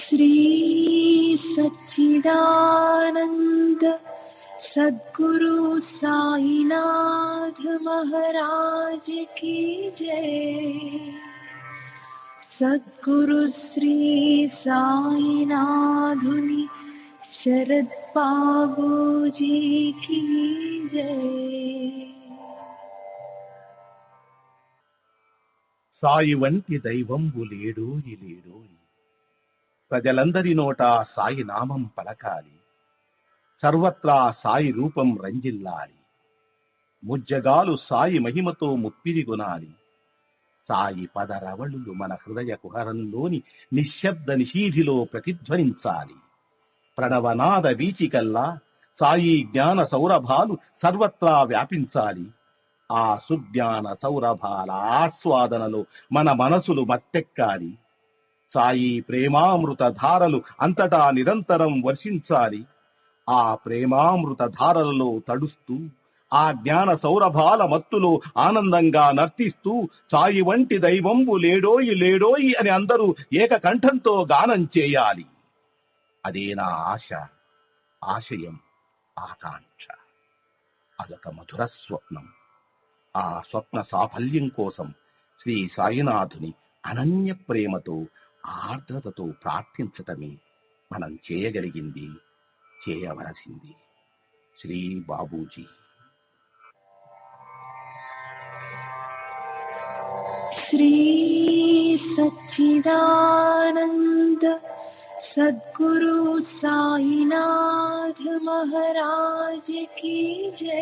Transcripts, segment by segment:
श्री सच्चिदानंद सद्गुरु साईनाथ महाराज की जय। सद्गुरु श्री साईनाथुनि शरद बाबूजी की जय। సాయి వంటి దైవంబు లేడోయి లేడోయి, ప్రజలందరి నోట సాయి నామం పలకాలి, సర్వత్రా సాయి రూపం రంజిల్లాలి, ముజ్జగాలు సాయి మహిమతో ముప్పిరిగొనాలి, సాయి పదరవళులు మన హృదయ కుహరంలోని నిశ్శబ్ద నిశీధిలో ప్రతిధ్వనించాలి. ప్రణవనాద వీచికల్లా సాయి జ్ఞాన సౌరభాలు సర్వత్రా వ్యాపించాలి. ఆ సుజ్ఞాన సౌరభాల ఆస్వాదనలో మన మనసులు మత్తెక్కాలి. సాయి ప్రేమామృత ధారలు అంతటా నిరంతరం వర్షించాలి. ఆ ప్రేమామృత ధారలలో తడుస్తూ, ఆ జ్ఞాన సౌరభాల మత్తులో ఆనందంగా నర్తిస్తూ సాయి వంటి దైవంబు లేడోయి లేడోయి అని అందరూ ఏకకంఠంతో గానం చేయాలి. అదే నా ఆశ, ఆశయం, ఆకాంక్ష. అదొక మధుర స్వప్నం. ఆ స్వప్న సాఫల్యం కోసం శ్రీ సాయినాథుని అనన్య ప్రేమతో, ఆర్ద్రతతో ప్రార్థించటమే మనం చేయగలిగింది, చేయవలసింది. శ్రీ బాబూజీ. श्री सच्चिदानंद सद्गुरु साईनाथ महाराज की जय।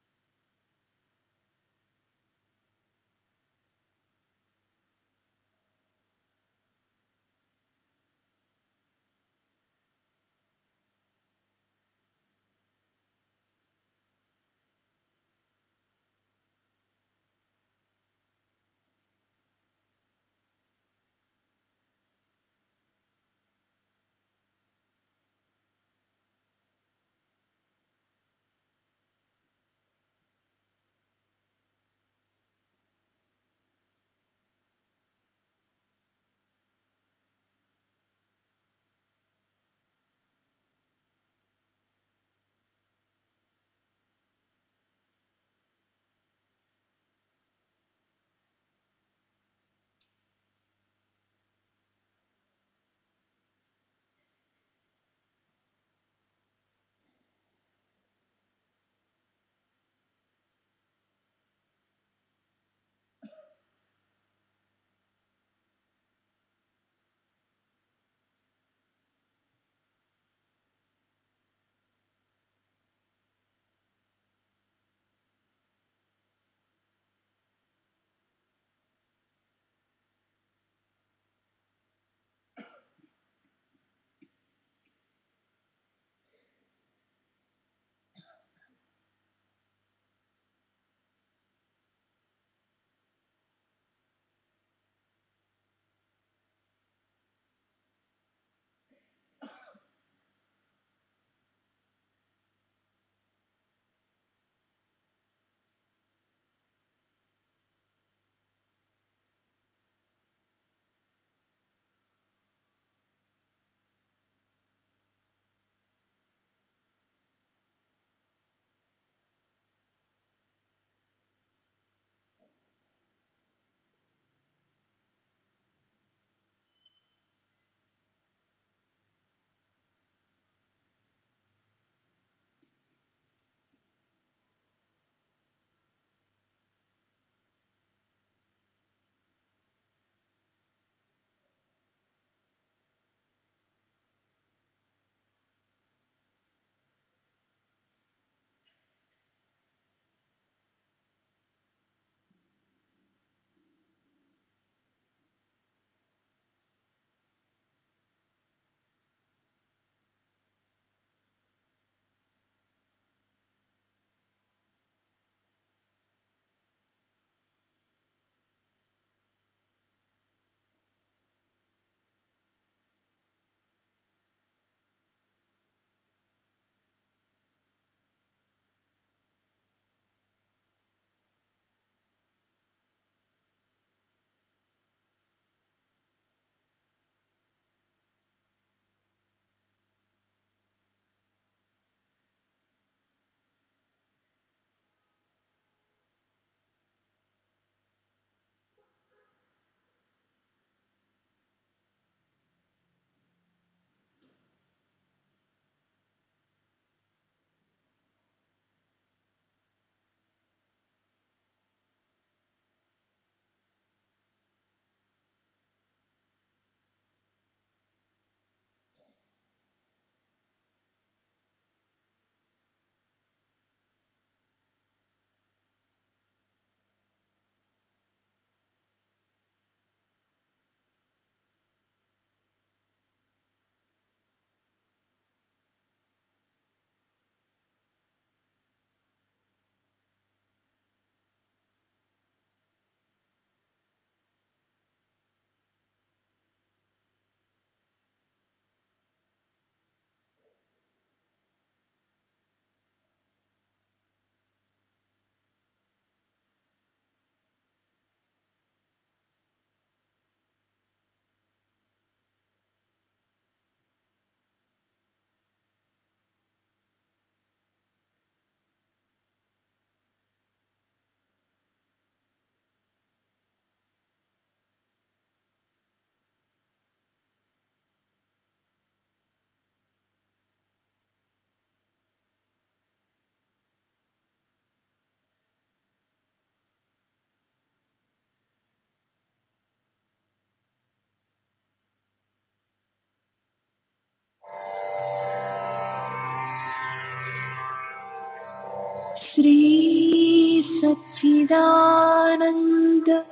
श्री सच्चिदानंद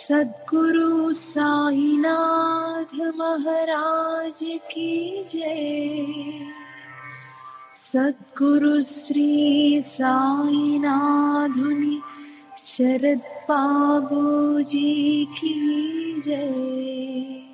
सद्गुरु साईनाथ महाराज की जय। सद्गुरु श्री साईनाथुनि शरद बाबू जी की जय।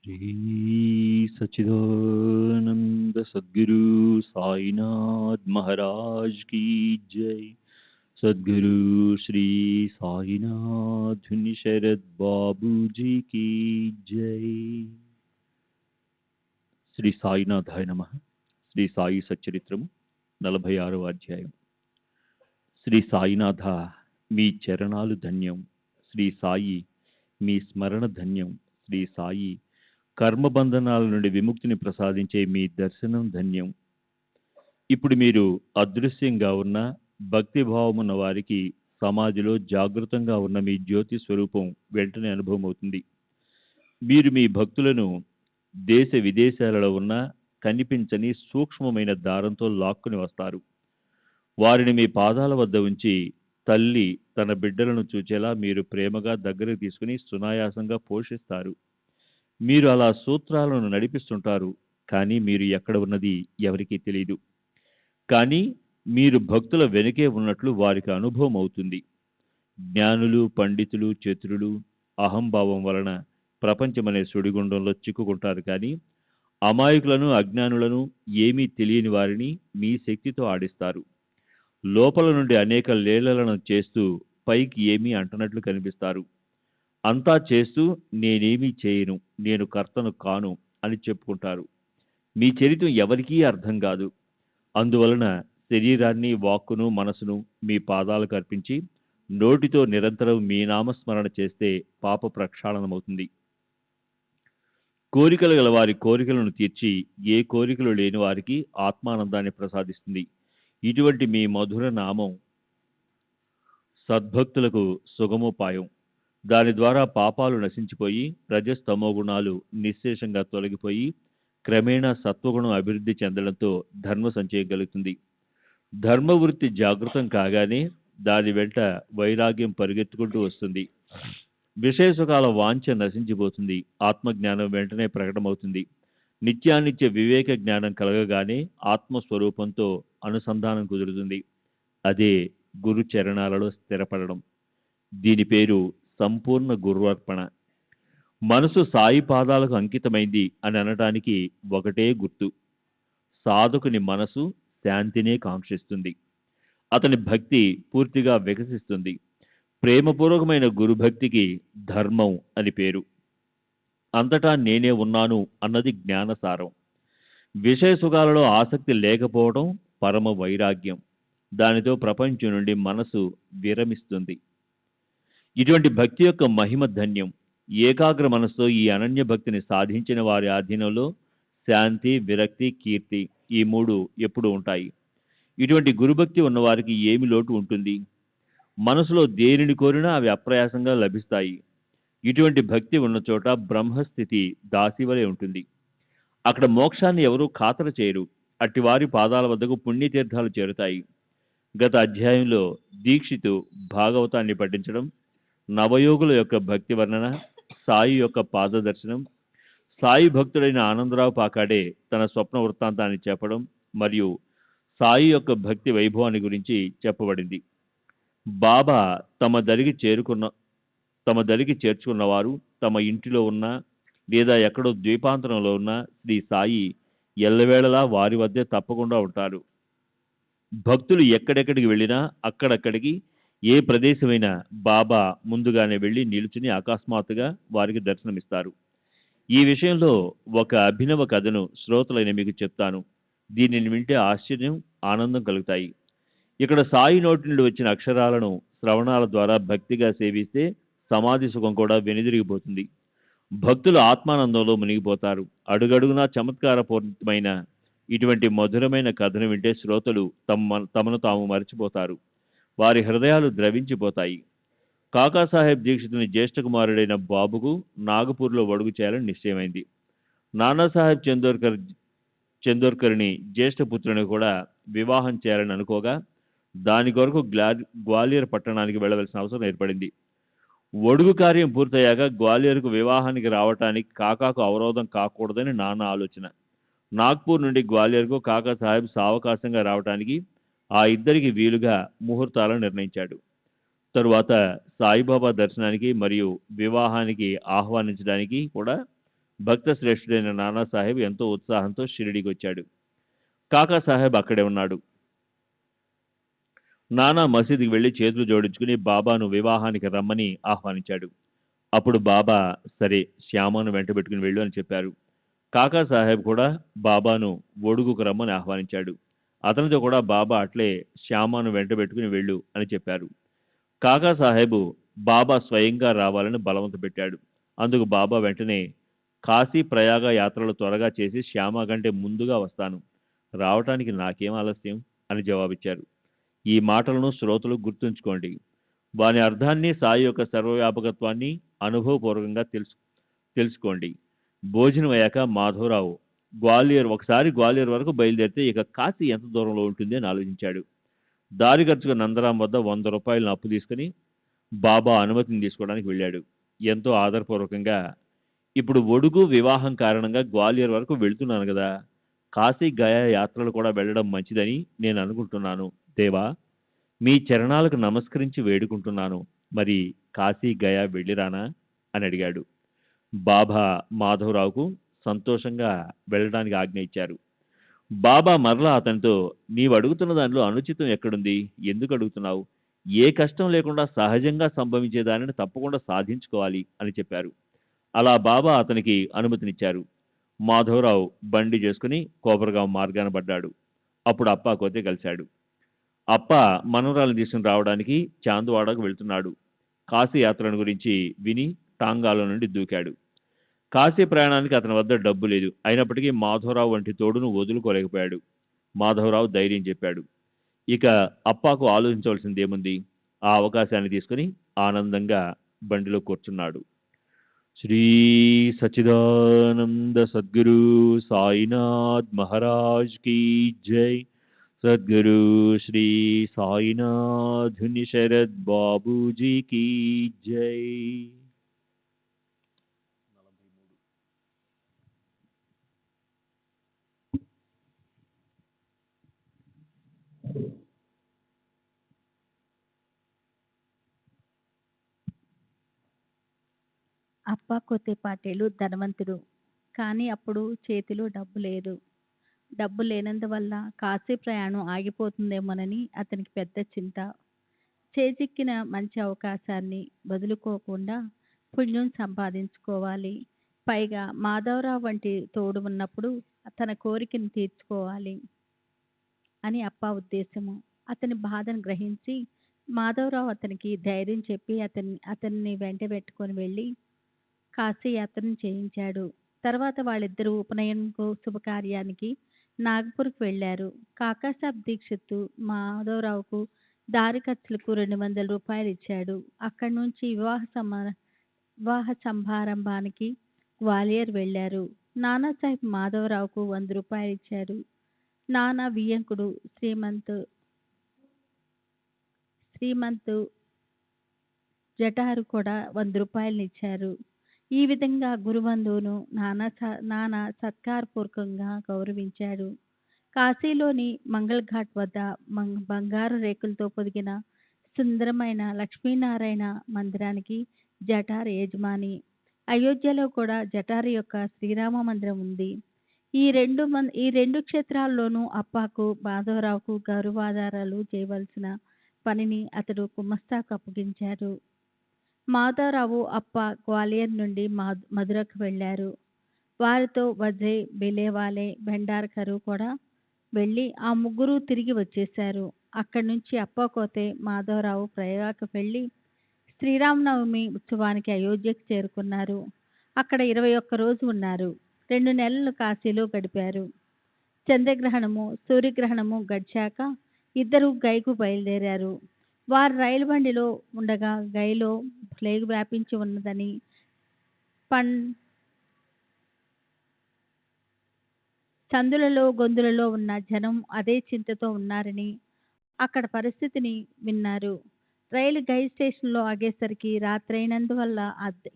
श्री सच्चिदानंद सद्गुरु साईनाथ महाराज की जय। सद्गुरु श्री साईनाथ शरद बाबू जी की जय। శ్రీ సాయినాథాయ నమః. శ్రీ సాయి సచ్చరిత్రము 46వ అధ్యాయం. శ్రీ సాయినాథ, మీ చరణాలు ధన్యం. శ్రీ సాయి, మీ స్మరణ ధన్యం. శ్రీ సాయి కర్మబంధనాల నుండి విముక్తిని ప్రసాదించే మీ దర్శనం ధన్యం. ఇప్పుడు మీరు అదృశ్యంగా ఉన్న భక్తిభావమున్న వారికి సమాధిలో జాగృతంగా ఉన్న మీ జ్యోతి స్వరూపం వెంటనే అనుభవం అవుతుంది. మీరు మీ భక్తులను దేశ విదేశాలలో ఉన్న కనిపించని సూక్ష్మమైన దారంతో లాక్కుని వస్తారు. వారిని మీ పాదాల వద్ద ఉంచి తల్లి తన బిడ్డలను చూచేలా మీరు ప్రేమగా దగ్గరకు తీసుకుని సునాయాసంగా పోషిస్తారు. మీరు అలా సూత్రాలను నడిపిస్తుంటారు, కానీ మీరు ఎక్కడ ఉన్నది ఎవరికీ తెలియదు. కానీ మీరు భక్తుల వెనుకే ఉన్నట్లు వారికి అనుభవం అవుతుంది. జ్ఞానులు, పండితులు, చతురులు అహంభావం వలన ప్రపంచమనే సుడిగుండంలో చిక్కుకుంటారు. కానీ అమాయకులను, అజ్ఞానులను, ఏమీ తెలియని వారిని మీ శక్తితో ఆడిస్తారు. లోపల నుండి అనేక లీలలను చేస్తూ పైకి ఏమీ అంటనట్లు కనిపిస్తారు. అంతా చేస్తూ నేనేమీ చేయను, నేను కర్తను కాను అని చెప్పుకుంటారు. మీ చరిత్ర ఎవరికీ అర్థం కాదు. అందువలన శరీరాన్ని, వాక్కును, మనసును మీ పాదాలకు అర్పించి నోటితో నిరంతరం మీ నామస్మరణ చేస్తే పాప ప్రక్షాళనమవుతుంది. కోరికలు గల వారి కోరికలను తీర్చి ఏ కోరికలు లేని వారికి ఆత్మానందాన్ని ప్రసాదిస్తుంది. ఇటువంటి మీ మధుర నామం సద్భక్తులకు సుగమోపాయం. దాని ద్వారా పాపాలు నశించిపోయి రజస్తమో గుణాలు నిశ్శేషంగా తొలగిపోయి క్రమేణా సత్వగుణం అభివృద్ధి చెందడంతో ధర్మ సంచయం కలుగుతుంది. ధర్మవృత్తి జాగృతం కాగానే దాని వెంట వైరాగ్యం పరిగెత్తుకుంటూ వస్తుంది. విషయ సుఖాల వాంఛ నశించిపోతుంది. ఆత్మజ్ఞానం వెంటనే ప్రకటమవుతుంది. నిత్యానిత్య వివేక జ్ఞానం కలగగానే ఆత్మస్వరూపంతో అనుసంధానం కుదురుతుంది. అదే గురు చరణాలలో స్థిరపడడం. దీని పేరు సంపూర్ణ గురువర్పణ. మనసు సాయి పాదాలకు అంకితమైంది అని అనటానికి ఒకటే గుర్తు. సాధకుని మనసు శాంతినే కాంక్షిస్తుంది. అతని భక్తి పూర్తిగా వికసిస్తుంది. ప్రేమపూర్వకమైన గురుభక్తికి ధర్మం అని పేరు. అంతటా నేనే ఉన్నాను అన్నది జ్ఞానసారం. విషయ సుఖాలలో ఆసక్తి లేకపోవడం పరమ వైరాగ్యం. దానితో ప్రపంచం నుండి మనసు విరమిస్తుంది. ఇటువంటి భక్తి యొక్క మహిమ ధన్యం. ఏకాగ్ర మనసుతో ఈ అనన్య భక్తిని సాధించిన వారి ఆధీనంలో శాంతి, విరక్తి, కీర్తి ఈ మూడు ఎప్పుడూ ఉంటాయి. ఇటువంటి గురుభక్తి ఉన్నవారికి ఏమి లోటు ఉంటుంది? మనసులో దేనిని కోరినా అవి అప్రయాసంగా లభిస్తాయి. ఇటువంటి భక్తి ఉన్న చోట బ్రహ్మస్థితి దాసివలే ఉంటుంది. అక్కడ మోక్షాన్ని ఎవరూ ఖాతరు చేయరు. అట్టివారి పాదాల వద్దకు పుణ్యతీర్థాలు చేరుతాయి. గత అధ్యాయంలో దీక్షితు భాగవతాన్ని పఠించడం, నవయోగుల యొక్క భక్తి వర్ణన, సాయి యొక్క పాదదర్శనం, సాయి భక్తుడైన ఆనందరావు పాకాడే తన స్వప్న వృత్తాంతాన్ని చెప్పడం మరియు సాయి యొక్క భక్తి వైభవాన్ని గురించి చెప్పబడింది. బాబా తమ దరికి చేర్చుకున్నవారు తమ ఇంటిలో ఉన్న లేదా ఎక్కడో ద్వీపాంతరంలో ఉన్న శ్రీ సాయి ఎల్లవేళలా వారి వద్దే తప్పకుండా ఉంటారు. భక్తులు ఎక్కడెక్కడికి వెళ్ళినా అక్కడక్కడికి ఏ ప్రదేశమైనా బాబా ముందుగానే వెళ్ళి నిలుచుని అకస్మాత్తుగా వారికి దర్శనమిస్తారు. ఈ విషయంలో ఒక అభినవ కథను శ్రోతలైన మీకు చెప్తాను. దీనిని వింటే ఆశ్చర్యం, ఆనందం కలుగుతాయి. ఇక్కడ సాయి నోటి నుండి వచ్చిన అక్షరాలను శ్రవణాల ద్వారా భక్తిగా సేవిస్తే సమాధి సుఖం కూడా వెనుదిరిగిపోతుంది. భక్తులు ఆత్మానందంలో మునిగిపోతారు. అడుగడుగునా చమత్కారపూర్ణమైన ఇటువంటి మధురమైన కథను వింటే శ్రోతలు తమను తాము మర్చిపోతారు. వారి హృదయాలు ద్రవించిపోతాయి. కాకాసాహెబ్ దీక్షితుని జ్యేష్ఠ కుమారుడైన బాబుకు నాగపూర్లో వడుగు చేయాలని నిశ్చయమైంది. నానాసాహెబ్ చందోర్కర్ని జ్యేష్ఠ పుత్రుని కూడా వివాహం చేయాలని అనుకోగా దాని కొరకు గ్వాలియర్ పట్టణానికి వెళ్ళవలసిన అవసరం ఏర్పడింది. ఒడుగు కార్యం పూర్తయ్యాక గ్వాలియర్కు వివాహానికి రావటానికి కాకాకు అవరోధం కాకూడదని నాన్న ఆలోచన. నాగ్పూర్ నుండి గ్వాలియర్కు కాకాసాహెబ్ సావకాశంగా రావటానికి ఆ ఇద్దరికి వీలుగా ముహూర్తాలను నిర్ణయించాడు. తరువాత సాయిబాబా దర్శనానికి మరియు వివాహానికి ఆహ్వానించడానికి కూడా భక్త శ్రేష్ఠుడైన నానాసాహెబ్ ఎంతో ఉత్సాహంతో షిరిడీకి వచ్చాడు. కాకాసాహెబ్ అక్కడే ఉన్నాడు. నానా మసీదుకి వెళ్లి చేతులు జోడించుకుని బాబాను వివాహానికి రమ్మని ఆహ్వానించాడు. అప్పుడు బాబా సరే శ్యామను వెంట పెట్టుకుని వెళ్ళు అని చెప్పారు. కాకాసాహెబ్ కూడా బాబాను ఒడుగుకు రమ్మని ఆహ్వానించాడు. అతనితో కూడా బాబా అట్లే శ్యామను వెంట పెట్టుకుని వెళ్ళు అని చెప్పారు. కాకాసాహెబ్ బాబా స్వయంగా రావాలని బలవంత పెట్టాడు. అందుకు బాబా వెంటనే కాశీ ప్రయాగ యాత్రలు త్వరగా చేసి శ్యామ కంటే ముందుగా వస్తాను, రావటానికి నాకేం ఆలస్యం అని జవాబిచ్చారు. ఈ మాటలను శ్రోతలు గుర్తుంచుకోండి. వాని అర్థాన్ని, సాయి యొక్క సర్వవ్యాపకత్వాన్ని అనుభవపూర్వకంగా తెలుసుకోండి. భోజనం అయ్యాక మాధవరావు ఒకసారి గ్వాలియర్ వరకు బయలుదేరితే ఇక కాశీ ఎంత దూరంలో ఉంటుంది అని ఆలోచించాడు. దారి ఖర్చుగా నందరాం వద్ద 100 రూపాయలను అప్పు తీసుకుని బాబా అనుమతిని తీసుకోవడానికి వెళ్ళాడు. ఎంతో ఆదరపూర్వకంగా, ఇప్పుడు ఒడుగు వివాహం కారణంగా గ్వాలియర్ వరకు వెళ్తున్నాను కదా, కాశీ గయా యాత్రలు కూడా వెళ్ళడం మంచిదని నేను అనుకుంటున్నాను. దేవా, మీ చరణాలకు నమస్కరించి వేడుకుంటున్నాను. మరి కాశీ గయా వెళ్ళిరానా అని అడిగాడు. బాబా మాధవరావుకు సంతోషంగా వెళ్ళడానికి ఆజ్ఞ ఇచ్చారు. బాబా మరలా అతనితో, నీవు అడుగుతున్న దానిలో అనుచితం ఎక్కడుంది? ఎందుకు అడుగుతున్నావు? ఏ కష్టం లేకుండా సహజంగా సంభవించే దానిని తప్పకుండా సాధించుకోవాలి అని చెప్పారు. అలా బాబా అతనికి అనుమతినిచ్చారు. మాధవరావు బండి చేసుకుని కోపరగాం మార్గాన పడ్డాడు. అప్పుడు అప్పా కోతే కలిశాడు. అప్ప మనవరాలను తీసుకుని రావడానికి చాందువాడకు వెళ్తున్నాడు. కాశీ యాత్రను గురించి విని టాంగాలో నుండి దూకాడు. కాశీ ప్రయాణానికి అతని వద్ద డబ్బు లేదు. అయినప్పటికీ మాధవరావు వంటి తోడును వదులుకోలేకపోయాడు. మాధవరావు ధైర్యం చెప్పాడు. ఇక అప్పాకు ఆలోచించవలసిందేముంది? ఆ అవకాశాన్ని తీసుకుని ఆనందంగా బండిలో కూర్చున్నాడు. శ్రీ సచ్చిదానంద సద్గురు సాయినాథ్ మహారాజ్ కీ జై. సద్గురు శ్రీ సాయినాథ్ శరద్ బాబూజీ కీ జై. అప్పా కొతే పాటేలు ధనవంతుడు, కానీ అప్పుడు చేతిలో డబ్బు లేదు. డబ్బు లేనందువల్ల కాశీ ప్రయాణం ఆగిపోతుందేమోనని అతనికి పెద్ద చింత. చేజిక్కిన మంచి అవకాశాన్ని వదులుకోకుండా పుణ్యం సంపాదించుకోవాలి. పైగా మాధవరావు వంటి తోడు ఉన్నప్పుడు తన కోరికను తీర్చుకోవాలి అని అప్పా ఉద్దేశము. అతని బాధను గ్రహించి మాధవరావు అతనికి ధైర్యం చెప్పి అతన్ని వెంట పెట్టుకొని వెళ్ళి కాశీ యాత్రను చేయించాడు. తర్వాత వాళ్ళిద్దరూ ఉపనయన శుభకార్యానికి నాగపూర్కు వెళ్ళారు. కాకాసాబ్ దీక్షిత్తు మాధవరావుకు దారి ఖర్చులకు 200 రూపాయలు ఇచ్చాడు. అక్కడి నుంచి వివాహ సమారంభానికి గ్వాలియర్ వెళ్ళారు. నానాసాహెబ్ మాధవరావుకు 100 రూపాయలు ఇచ్చారు. నానా వియ్యంకుడు శ్రీమంత్ జటారు కూడా 100 రూపాయలను ఇచ్చారు. ఈ విధంగా గురుబంధువును నానా సత్కారపూర్వకంగా గౌరవించాడు. కాశీలోని మంగళ్ ఘాట్ వద్ద బంగారు రేకులతో పొదిగిన సుందరమైన లక్ష్మీనారాయణ మందిరానికి జటార్ యజమాని. అయోధ్యలో కూడా జటార్ యొక్క శ్రీరామ మందిరం ఉంది. ఈ రెండు క్షేత్రాల్లోనూ అప్పాకు మాధవరావుకు గౌరవాధారాలు చేయవలసిన పనిని అతడు కుమస్తాకు అప్పగించారు. మాధవరావు అప్ప గ్వాలియర్ నుండి మధురకు వెళ్ళారు. వారితో వజే, బిలేవాలే, భండార్కరు కూడా వెళ్ళి ఆ ముగ్గురు తిరిగి వచ్చేశారు. అక్కడి నుంచి అప్పాకోతే మాధవరావు ప్రయాగకు వెళ్ళి శ్రీరామనవమి ఉత్సవానికి అయోధ్యకు చేరుకున్నారు. అక్కడ 21 రోజు ఉన్నారు. 2 నెలలు కాశీలో గడిపారు. చంద్రగ్రహణము, సూర్యగ్రహణము గడిచాక ఇద్దరు గైకు బయలుదేరారు. వారు రైలు బండిలో ఉండగా గైలో ప్లేగు వ్యాపించి ఉన్నదని, సందులలో గొంతులలో ఉన్న జనం అదే చింతతో ఉన్నారని అక్కడ పరిస్థితిని విన్నారు. రైలు గై స్టేషన్లో ఆగేసరికి రాత్రైనందువల్ల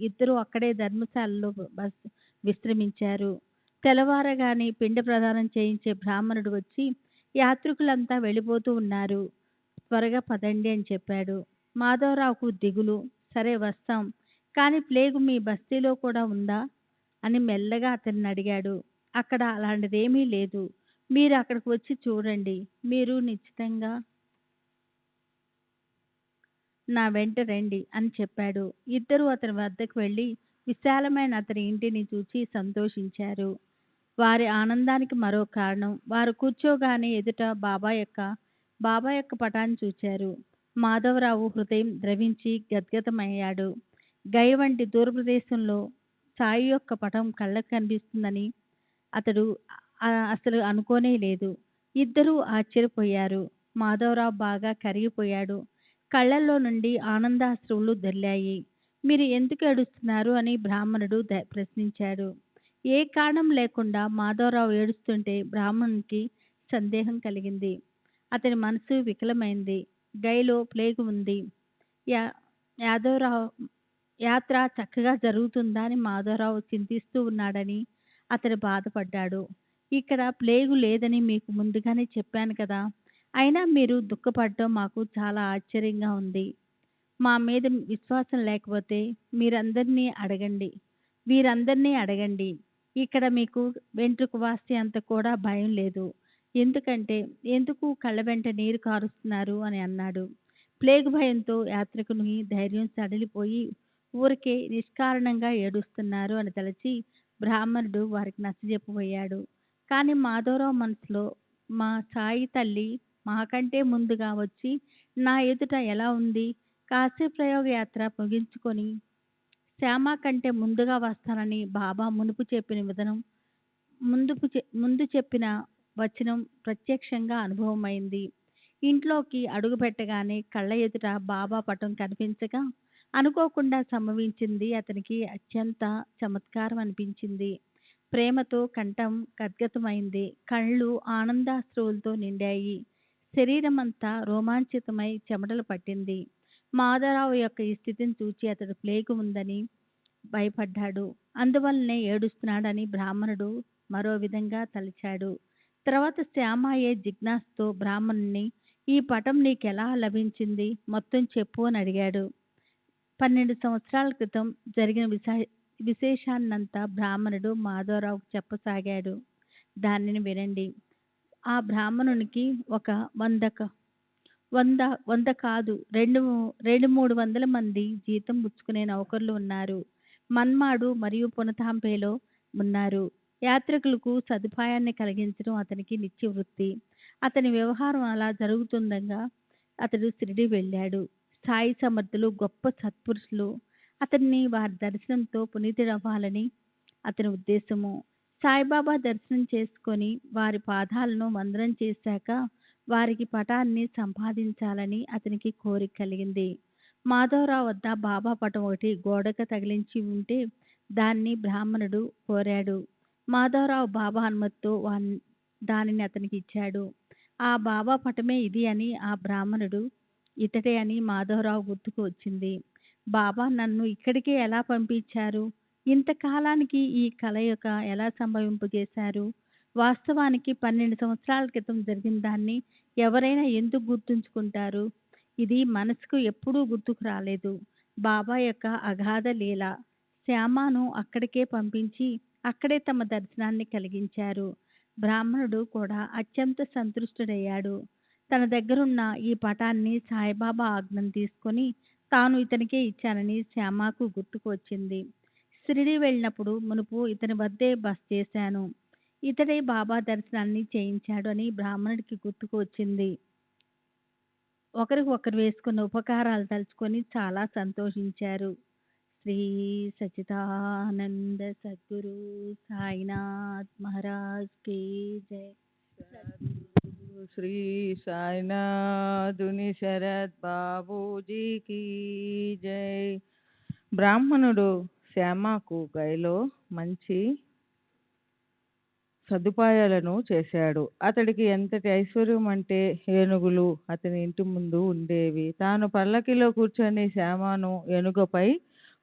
ఇద్దరు అక్కడే ధర్మశాలలో విశ్రమించారు. తెల్లవారగానే పిండ ప్రదానం చేయించే బ్రాహ్మణుడు వచ్చి యాత్రికులంతా వెళ్ళిపోతూ ఉన్నారు, త్వరగా పదండి అని చెప్పాడు. మాధవరావుకు దిగులు. సరే వస్తాం, కానీ ప్లేగు మీ బస్తీలో కూడా ఉందా అని మెల్లగా అతన్ని అడిగాడు. అక్కడ అలాంటిదేమీ లేదు, మీరు అక్కడికి వచ్చి చూడండి, మీరు నిశ్చితంగా నా వెంట రండి అని చెప్పాడు. ఇద్దరు అతని వద్దకు వెళ్ళి విశాలమైన అతని ఇంటిని చూసి సంతోషించారు. వారి ఆనందానికి మరో కారణం, వారు కూర్చోగానే ఎదుట బాబా యొక్క పటాన్ని చూశారు. మాధవరావు హృదయం ద్రవించి గద్గదమయ్యాడు. గయ వంటి దూరప్రదేశంలో సాయి యొక్క పటం కళ్ళకు కనిపిస్తుందని అతడు అసలు అనుకోనే లేదు. ఇద్దరూ ఆశ్చర్యపోయారు. మాధవరావు బాగా కరిగిపోయాడు. కళ్ళల్లో నుండి ఆనందాశ్రువులు దొర్లాయి. మీరు ఎందుకు ఏడుస్తున్నారు అని బ్రాహ్మణుడు ప్రశ్నించాడు. ఏ కారణం లేకుండా మాధవరావు ఏడుస్తుంటే బ్రాహ్మణునికి సందేహం కలిగింది. అతని మనసు వికలమైంది. గైలో ప్లేగు ఉంది. యాదవరావు యాత్ర చక్కగా జరుగుతుందా అని మాధవరావు చింతిస్తూ ఉన్నాడని అతడు బాధపడ్డాడు. ఇక్కడ ప్లేగు లేదని మీకు ముందుగానే చెప్పాను కదా, అయినా మీరు దుఃఖపడటం మాకు చాలా ఆశ్చర్యంగా ఉంది. మా మీద విశ్వాసం లేకపోతే వీరందరినీ అడగండి. ఇక్కడ మీకు వెంట్రుక వాసి అంత కూడా భయం లేదు. ఎందుకు కళ్ళ వెంట నీరు కారుస్తున్నారు అని అన్నాడు. ప్లేగు భయంతో యాత్రికుని ధైర్యం సడలిపోయి ఊరికే నిష్కారణంగా ఏడుస్తున్నారు అని తలచి బ్రాహ్మణుడు వారికి నచ్చజెప్పబోయాడు. కానీ మాధవరావు మనసులో, మా సాయి తల్లి మాకంటే ముందుగా వచ్చి నా ఎదుట ఎలా ఉంది? కాశీ ప్రయోగ యాత్ర ముగించుకొని శ్యామ కంటే ముందుగా వస్తానని బాబా ముందు చెప్పిన వచనం ప్రత్యక్షంగా అనుభవమైంది. ఇంట్లోకి అడుగు పెట్టగానే కళ్ళ ఎదుట బాబా పటం కనిపించగా అనుకోకుండా సంభవించింది అతనికి అత్యంత చమత్కారం అనిపించింది. ప్రేమతో కంఠం గద్గతమైంది. కళ్ళు ఆనందాశ్రువులతో నిండాయి. శరీరం అంతా రోమాంచితమై చెమటలు పట్టింది. మాధవరావు యొక్క ఈ స్థితిని చూచి అతడు ప్లేగు ఉందని భయపడ్డాడు. అందువల్లనే ఏడుస్తున్నాడని బ్రాహ్మణుడు మరో విధంగా తలచాడు. తర్వాత శ్యామయ్య జిజ్ఞాసతో బ్రాహ్మణుని, ఈ పటం నీకెలా లభించింది? మొత్తం చెప్పు అని అడిగాడు. 12 సంవత్సరాల క్రితం జరిగిన విశేషాన్నంతా బ్రాహ్మణుడు మాధవరావుకు చెప్పసాగాడు. దానిని వినండి. ఆ బ్రాహ్మణునికి ఒక 100 కాదు 200-300 మంది జీతం పుచ్చుకునే నౌకర్లు ఉన్నారు. మన్మాడు మరియు పునతాంపేలో ఉన్నారు. యాత్రికులకు సదుపాయాన్ని కలిగించడం అతనికి నిత్య వృత్తి. అతని వ్యవహారం అలా జరుగుతుండగా అతడు షిరిడి వెళ్ళాడు. సాయి సమర్థులు గొప్ప సత్పురుషులు. అతన్ని వారి దర్శనంతో పునీతుడవ్వాలని అతని ఉద్దేశము. సాయిబాబా దర్శనం చేసుకొని వారి పాదాలను వందనం చేశాక వారికి పటాన్ని సంపాదించాలని అతనికి కోరిక కలిగింది. మాధవరావు వద్ద బాబా పటం ఒకటి గోడకు తగిలించి ఉంటే దాన్ని బ్రాహ్మణుడు కోరాడు. మాధవరావు బాబా అనుమతితో దానిని అతనికి ఇచ్చాడు. ఆ బాబా పటమే ఇది అని ఆ బ్రాహ్మణుడు ఇతడే అని మాధవరావు గుర్తుకు వచ్చింది. బాబా నన్ను ఇక్కడికే ఎలా పంపించారు? ఇంతకాలానికి ఈ కలయిక ఎలా సంభవింపజేశారు? వాస్తవానికి 12 సంవత్సరాల క్రితం జరిగిన దాన్ని ఎవరైనా ఎందుకు గుర్తుంచుకుంటారు? ఇది మనసుకు ఎప్పుడూ గుర్తుకు రాలేదు. బాబా యొక్క అగాధ లీల. శ్యామను అక్కడికే పంపించి అక్కడే తమ దర్శనాన్ని కలిగించారు. బ్రాహ్మణుడు కూడా అత్యంత సంతృష్టుడయ్యాడు. తన దగ్గరున్న ఈ పటాన్ని సాయిబాబా ఆజ్ఞను తీసుకొని తాను ఇతనికే ఇచ్చానని శ్యామకు గుర్తుకు వచ్చింది. షిరిడి వెళ్ళినప్పుడు మునుపు ఇతని వద్దే బస చేశాను. ఇతడే బాబా దర్శనాన్ని చేయించాడు అని బ్రాహ్మణుడికి గుర్తుకు వచ్చింది. ఒకరు వేసుకున్న ఉపకారాలు తలుచుకొని చాలా సంతోషించారు. శ్రీ సచ్చిదానంద సద్గురు సాయినాథ్ మహారాజ్ కి జై. శ్రీ సాయినాథుని శరత్ బాబూజీకి జై. బ్రాహ్మణుడు శ్యామకు గైలో మంచి సదుపాయాలను చేశాడు. అతడికి ఎంతటి ఐశ్వర్యం అంటే ఏనుగులు అతని ఇంటి ముందు ఉండేవి. తాను పల్లకిలో కూర్చొని శ్యామను ఏనుగుపై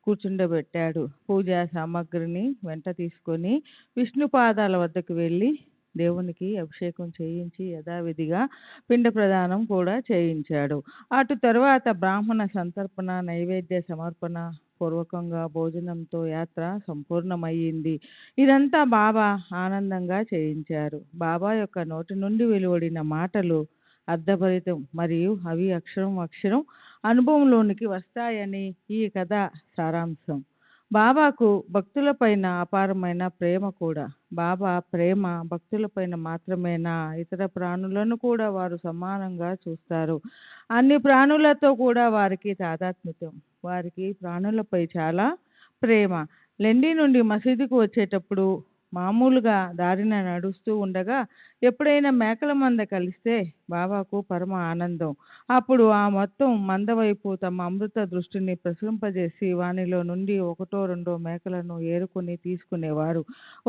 కూర్చుండబెట్టాడు. పూజా సామాగ్రిని వెంట తీసుకొని విష్ణు పాదాల వద్దకు వెళ్ళి దేవునికి అభిషేకం చేయించి యథావిధిగా పిండ ప్రదానం కూడా చేయించాడు. అటు తరువాత బ్రాహ్మణ సంతర్పణ, నైవేద్య సమర్పణ పూర్వకంగా భోజనంతో యాత్ర సంపూర్ణమయ్యింది. ఇదంతా బాబా ఆనందంగా చేయించారు. బాబా యొక్క నోటి నుండి వెలువడిన మాటలు అర్థభరితం మరియు అవి అక్షరం అనుభవంలోనికి వస్తాయని ఈ కథ సారాంశం. బాబాకు భక్తులపైన అపారమైన ప్రేమ కూడా. బాబా ప్రేమ భక్తులపైన మాత్రమేనా, ఇతర ప్రాణులను కూడా వారు సమానంగా చూస్తారు. అన్ని ప్రాణులతో కూడా వారికి తాదాత్మ్యం. వారికి ప్రాణులపై చాలా ప్రేమ. లెండి నుండి మసీదుకు వచ్చేటప్పుడు మామూలుగా దారిన నడుస్తూ ఉండగా ఎప్పుడైనా మేకల మంద కలిస్తే బాబాకు పరమ ఆనందం. అప్పుడు ఆ మొత్తం మంద వైపు తమ అమృత దృష్టిని ప్రసరింపజేసి వానిలో నుండి ఒకటో రెండో మేకలను ఏరుకొని తీసుకునేవారు.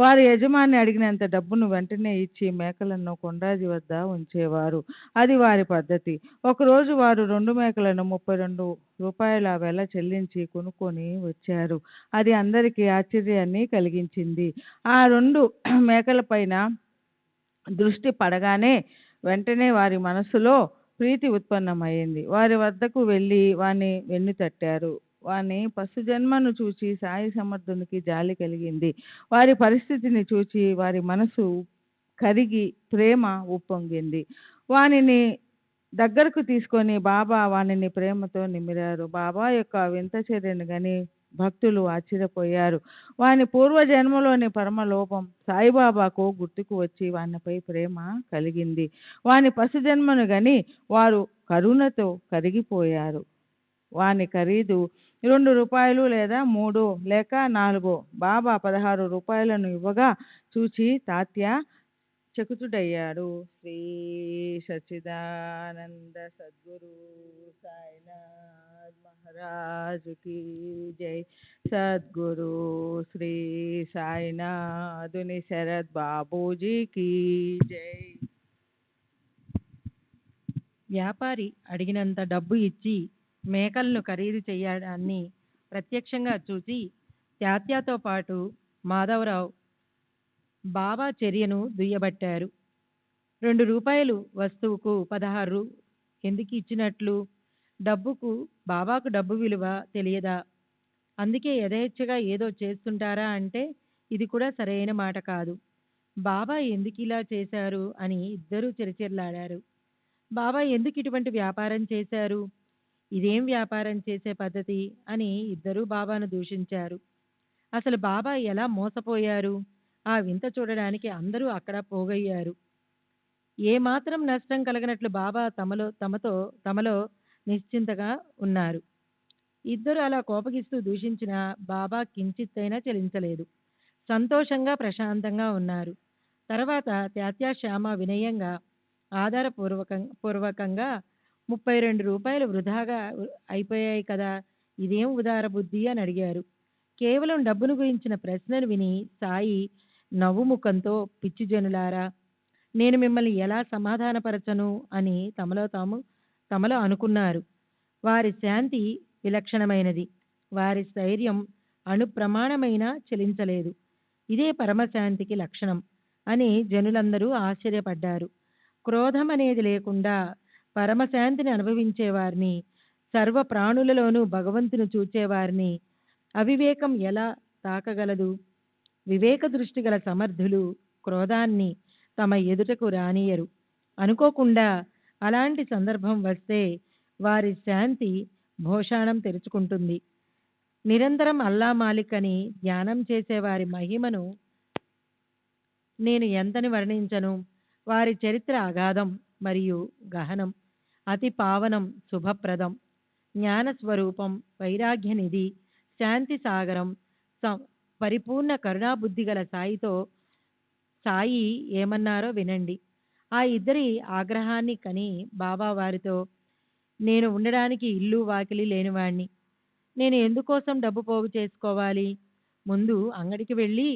వారి యజమాని అడిగినంత డబ్బును వెంటనే ఇచ్చి మేకలను కొండాజీ వద్ద ఉంచేవారు. అది వారి పద్ధతి. ఒకరోజు వారు 2 మేకలను 32 రూపాయల వెల చెల్లించి కొనుక్కొని వచ్చారు. అది అందరికీ ఆశ్చర్యాన్ని కలిగించింది. ఆ 2 మేకలపైన దృష్టి పడగానే వెంటనే వారి మనసులో ప్రీతి ఉత్పన్నమైంది. వారి వద్దకు వెళ్ళి వాని వెన్ను తట్టారు. వాని పశుజన్మను చూచి సాయి సమర్థునికి జాలి కలిగింది. వారి పరిస్థితిని చూచి వారి మనసు కరిగి ప్రేమ ఉప్పొంగింది. వానిని దగ్గరకు తీసుకొని బాబా వానిని ప్రేమతో నిమిరారు. బాబా యొక్క వింత చర్యను గని భక్తులు ఆశ్చర్యపోయారు. వాని పూర్వజన్మలోని పరమలోపం సాయిబాబాకు గుర్తుకు వచ్చి వానిపై ప్రేమ కలిగింది. వాని పశుజన్మను గని వారు కరుణతో కరిగిపోయారు. వాని ఖరీదు 2 రూపాయలు లేదా 3 లేక 4. బాబా 16 రూపాయలను ఇవ్వగా చూచి తాత్య చకుతుడయ్యాడు. శ్రీ సచ్చిదానంద సద్గురు సాయినాథ్ మహారాజుకి జై. సద్గురు శ్రీ సాయినాథుని శరత్ బాబూజీకి జై. వ్యాపారి అడిగినంత డబ్బు ఇచ్చి మేకలను ఖరీదు చేయడాన్ని ప్రత్యక్షంగా చూసి తాత్యాతో పాటు మాధవరావు బాబా చర్యను దుయ్యబట్టారు. 2 రూపాయలు వస్తువుకు 16 ఎందుకు ఇచ్చినట్లు? డబ్బుకు బాబాకు డబ్బు విలువ తెలియదా? అందుకే యథేచ్ఛగా ఏదో చేస్తుంటారా అంటే ఇది కూడా సరైన మాట కాదు. బాబా ఎందుకు ఇలా చేశారు అని ఇద్దరూ చిరచిరలాడారు. బాబా ఎందుకు ఇటువంటి వ్యాపారం చేశారు? ఇదేం వ్యాపారం చేసే పద్ధతి అని ఇద్దరూ బాబాను దూషించారు. అసలు బాబా ఎలా మోసపోయారు? ఆ వింత చూడడానికి అందరూ అక్కడ పోగయ్యారు. ఏమాత్రం నష్టం కలగనట్లు బాబా తమలో నిశ్చింతగా ఉన్నారు. ఇద్దరు అలా కోపగిస్తూ దూషించిన బాబా కించిత్తైనా చలించలేదు. సంతోషంగా ప్రశాంతంగా ఉన్నారు. తర్వాత తాత్యా శ్యామ వినయంగా ఆధారపూర్వకంగా 32 రూపాయలు వృధాగా అయిపోయాయి కదా, ఇదేం ఉదార బుద్ధి అని అడిగారు. కేవలం డబ్బును గురించిన ప్రశ్నను విని సాయి నవ్వు ముఖంతో పిచ్చి జనులారా, నేను మిమ్మల్ని ఎలా సమాధానపరచను అని తమలో అనుకున్నారు. వారి శాంతి విలక్షణమైనది. వారి స్థైర్యం అణుప్రమాణమైన చెలించలేదు. ఇదే పరమశాంతికి లక్షణం అని జనులందరూ ఆశ్చర్యపడ్డారు. క్రోధం అనేది లేకుండా పరమశాంతిని అనుభవించేవారిని, సర్వ ప్రాణులలోనూ భగవంతుని చూచేవారిని అవివేకం ఎలా తాకగలదు? వివేక దృష్టి గల సమర్థులు క్రోధాన్ని తమ ఎదుటకు రానియరు. అనుకోకుండా అలాంటి సందర్భం వస్తే వారి శాంతి భోషాణం తెరుచుకుంటుంది. నిరంతరం అల్లా మాలిక్ అని ధ్యానం చేసేవారి మహిమను నేను ఎంతని వర్ణించను. వారి చరిత్ర అగాధం మరియు గహనం, అతి పావనం, శుభప్రదం, జ్ఞానస్వరూపం, వైరాగ్యనిధి, శాంతి సాగరం, పరిపూర్ణ కరుణాబుద్ధి గల సాయి ఏమన్నారో వినండి. ఆ ఇద్దరి ఆగ్రహాన్ని కని బాబా వారితో, నేను ఉండడానికి ఇల్లు వాకిలి లేనివాణ్ణి. నేను ఎందుకోసం డబ్బు పోగు చేసుకోవాలి? ముందు అంగడికి వెళ్ళి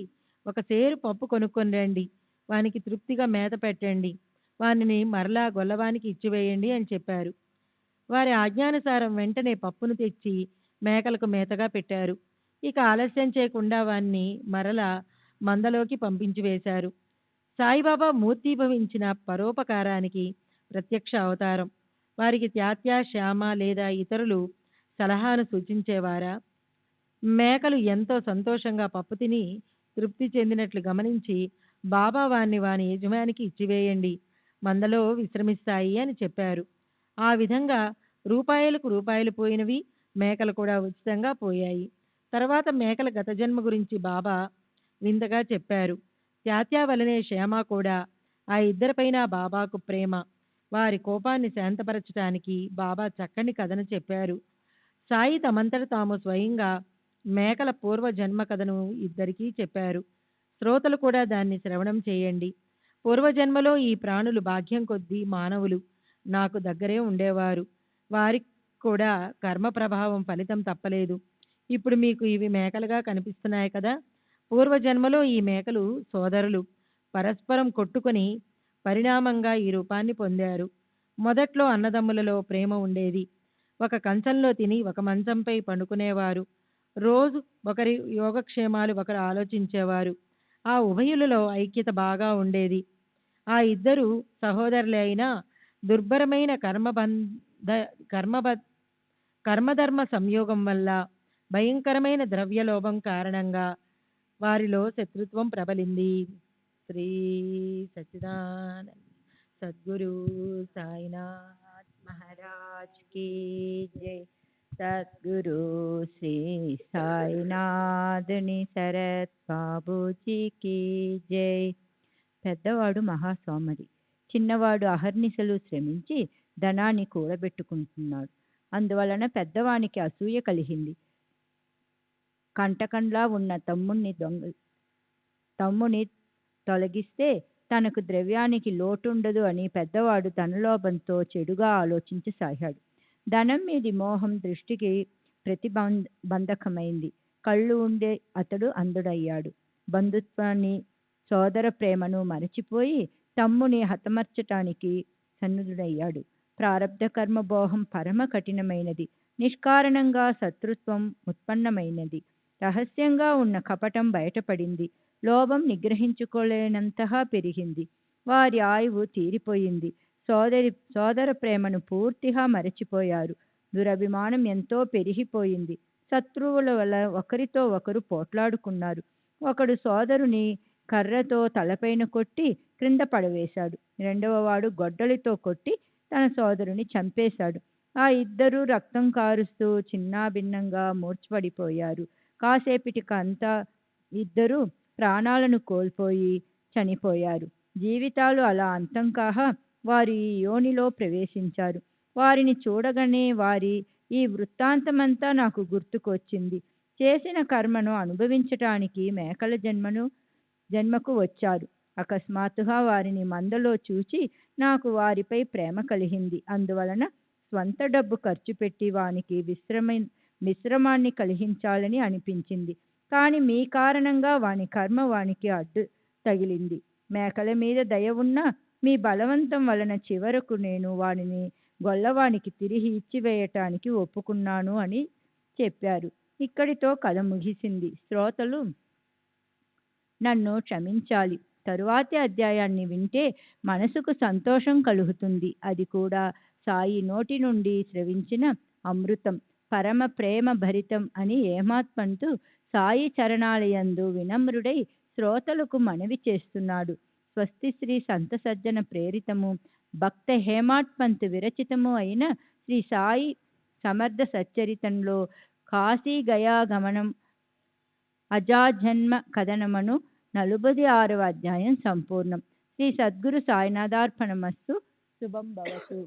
ఒక సేరు పప్పు కొనుక్కొని రండి. వానికి తృప్తిగా మేత పెట్టండి. వానిని మరలా గొల్లవానికి ఇచ్చివేయండి అని చెప్పారు. వారి ఆజ్ఞానుసారం వెంటనే పప్పును తెచ్చి మేకలకు మేతగా పెట్టారు. ఇక ఆలస్యం చేయకుండా వాన్ని మరలా మందలోకి పంపించి వేశారు. సాయిబాబా మూర్తీభవించిన పరోపకారానికి ప్రత్యక్ష అవతారం. వారికి తాత్యా శ్యామ లేదా ఇతరులు సలహాను సూచించేవారా? మేకలు ఎంతో సంతోషంగా పప్పు తిని తృప్తి చెందినట్లు గమనించి బాబా వాని యజమానికి ఇచ్చివేయండి, మందలో విశ్రమిస్తాయి అని చెప్పారు. ఆ విధంగా రూపాయలకు రూపాయలు పోయినవి, మేకలు కూడా ఉచితంగా పోయాయి. తర్వాత మేకల గత జన్మ గురించి బాబా వింతగా చెప్పారు. త్యాత్యా వలనే శ్యామ కూడా ఆ ఇద్దరిపైన బాబాకు ప్రేమ. వారి కోపాన్ని శాంతపరచడానికి బాబా చక్కని కథను చెప్పారు. సాయి తమంతట తాము స్వయంగా మేకల పూర్వ జన్మ కథను ఇద్దరికీ చెప్పారు. శ్రోతలు కూడా దాన్ని శ్రవణం చేయండి. పూర్వజన్మలో ఈ ప్రాణులు భాగ్యం కొద్దీ మానవులు నాకు దగ్గరే ఉండేవారు. వారికి కూడా కర్మ ప్రభావం ఫలితం తప్పలేదు. ఇప్పుడు మీకు ఇవి మేకలుగా కనిపిస్తున్నాయి కదా. పూర్వజన్మలో ఈ మేకలు సోదరులు పరస్పరం కొట్టుకొని పరిణామంగా ఈ రూపాన్ని పొందారు. మొదట్లో అన్నదమ్ములలో ప్రేమ ఉండేది. ఒక కంచంలో తిని ఒక మంచంపై పండుకునేవారు. రోజు ఒకరి యోగక్షేమాలు ఒకరు ఆలోచించేవారు. ఆ ఉభయులలో ఐక్యత బాగా ఉండేది. ఆ ఇద్దరు సహోదరులే అయినా దుర్భరమైన కర్మధర్మ సంయోగం వల్ల భయంకరమైన ద్రవ్యలోభం కారణంగా వారిలో శత్రుత్వం ప్రబలింది. శ్రీ సచ్చిదానంద సద్గురు సాయినాథ్ మహారాజ్ కీ జై. సద్గురు శ్రీ సాయినాథుని శరత్ బాబూజీకి జై. పెద్దవాడు మహాస్వామరి, చిన్నవాడు అహర్నిశలు శ్రమించి ధనాన్ని కూడబెట్టుకుంటున్నాడు. అందువలన పెద్దవానికి అసూయ కలిగింది. కంటకండ్లా ఉన్న తమ్ముని తొలగిస్తే తనకు ద్రవ్యానికి లోటుండదు అని పెద్దవాడు ధనలోభంతో చెడుగా ఆలోచించసాగాడు. ధనం మీది మోహం దృష్టికి ప్రతిబంధకమైంది. కళ్ళు ఉండే అతడు అంధుడయ్యాడు. బంధుత్వాన్ని, సోదర ప్రేమను మరచిపోయి తమ్ముని హతమర్చటానికి సన్నుడయ్యాడు. ప్రారబ్ధ కర్మ మోహం పరమ కఠినమైనది. నిష్కారణంగా శత్రుత్వం ఉత్పన్నమైనది. రహస్యంగా ఉన్న కపటం బయటపడింది. లోభం నిగ్రహించుకోలేనంతగా పెరిగింది. వారి ఆయువు తీరిపోయింది. సోదర ప్రేమను పూర్తిగా మరచిపోయారు. దురభిమానం ఎంతో పెరిగిపోయింది. శత్రువుల వల్ల ఒకరితో ఒకరు పోట్లాడుకున్నారు. ఒకడు సోదరుని కర్రతో తలపైన కొట్టి క్రింద పడవేశాడు. రెండవ వాడు గొడ్డలితో కొట్టి తన సోదరుని చంపేశాడు. ఆ ఇద్దరు రక్తం కారుస్తూ చిన్నాభిన్నంగా మూర్ఛపడిపోయారు. కాసేపటికంతా ఇద్దరు ప్రాణాలను కోల్పోయి చనిపోయారు. జీవితాలు అలా అంతం కాగా వారు ఈ యోనిలో ప్రవేశించారు. వారిని చూడగానే వారి ఈ వృత్తాంతమంతా నాకు గుర్తుకొచ్చింది. చేసిన కర్మను అనుభవించటానికి మేకల జన్మకు వచ్చారు. అకస్మాత్తుగా వారిని మందలో చూచి నాకు వారిపై ప్రేమ కలిగింది. అందువలన స్వంత డబ్బు ఖర్చు పెట్టి వానికి విశ్రమాన్ని కలిగించాలని అనిపించింది. కానీ మీ కారణంగా వాని కర్మ వానికి అడ్డు తగిలింది. మేకల మీద దయ ఉన్న మీ బలవంతం వలన చివరకు నేను వానిని గొల్లవానికి తిరిగి ఇచ్చివేయటానికి ఒప్పుకున్నాను అని చెప్పారు. ఇక్కడితో కథ ముగిసింది. శ్రోతలు నన్ను క్షమించాలి. తరువాతి అధ్యాయాన్ని వింటే మనసుకు సంతోషం కలుగుతుంది. అది కూడా సాయి నోటి నుండి స్రవించిన అమృతం, పరమ ప్రేమ భరితం అని హేమాడ్ పంత్ సాయి చరణాలయందు వినమ్రుడై శ్రోతలకు మనవి చేస్తున్నాడు. స్వస్తి శ్రీ సంత సజ్జన ప్రేరితము భక్త హేమాడ్ పంత్ విరచితము అయిన శ్రీ సాయి సమర్థ సచ్చరితంలో కాశీ గయా గమనం అజాజన్మ కథనమను 46వ అధ్యాయం సంపూర్ణం. శ్రీ సద్గురు సాయినాథార్పణమస్తు. శుభం భవతు.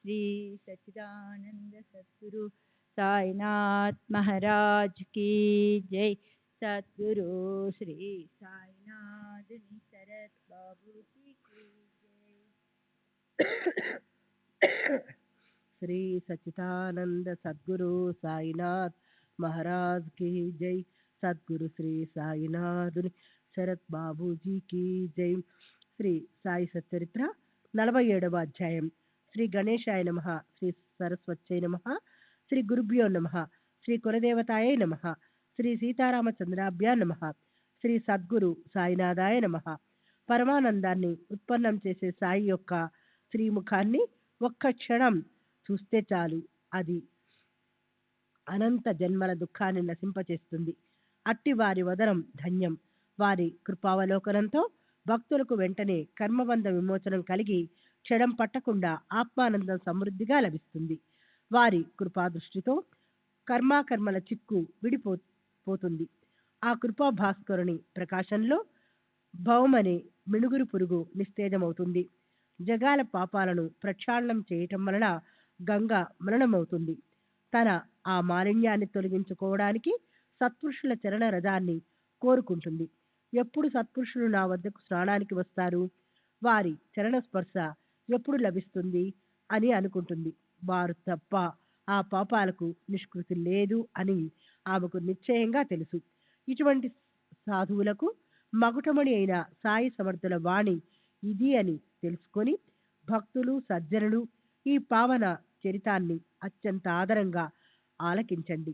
శ్రీ సచ్చిదానంద సద్గురు సాయినాథ్ మహారాజ్ కీ జై. సద్గురు శ్రీ సాయినాథుని శరత్ బాబూజీ కీ జై. శ్రీ సచ్చిదానంద సద్గురు సాయినాథ్ మహారాజ్ కీ జై. సద్గురు శ్రీ సాయినాథుని శరత్ బాబూజీకి జై. శ్రీ సాయి సచ్చరిత్ర 47వ అధ్యాయం. శ్రీ గణేశాయ నమః. శ్రీ సరస్వత్యై నమః. శ్రీ గురుభ్యో నమః. శ్రీ కులదేవతాయై నమః. శ్రీ సీతారామచంద్రాభ్యా నమః. శ్రీ సద్గురు సాయినాథాయ నమః. పరమానందాన్ని ఉత్పన్నం చేసే సాయి యొక్క శ్రీముఖాన్ని ఒక్క క్షణం చూస్తే చాలు, అది అనంత జన్మల దుఃఖాన్ని నశింపచేస్తుంది. అట్టి వారి వదనం ధన్యం. వారి కృపావలోకనంతో భక్తులకు వెంటనే కర్మబంధ విమోచనం కలిగి క్షణం పట్టకుండా ఆత్మానందం సమృద్ధిగా లభిస్తుంది. వారి కృపాదృష్టితో కర్మాకర్మల చిక్కు పోతుంది. ఆ కృపా భాస్కరుని ప్రకాశంలో భౌమనే మిణుగురు పురుగు నిస్తేజమవుతుంది. జగాల పాపాలను ప్రక్షాళనం చేయటం వలన గంగ మలనమవుతుంది. తన ఆ మాలిన్యాన్ని తొలగించుకోవడానికి సత్పురుషుల చరణ రథాన్ని కోరుకుంటుంది. ఎప్పుడు సత్పురుషులు నా వద్దకు స్నానానికి వస్తారు, వారి చరణ స్పర్శ ఎప్పుడు లభిస్తుంది అని అనుకుంటుంది. వారు తప్ప ఆ పాపాలకు నిష్కృతి లేదు అని ఆమెకు నిశ్చయంగా తెలుసు. ఇటువంటి సాధువులకు మగుటమణి అయిన సాయి సమర్థుల వాణి ఇది అని తెలుసుకొని భక్తులు సజ్జనులు ఈ పావన చరితాన్ని అత్యంత ఆదరంగా ఆలకించండి.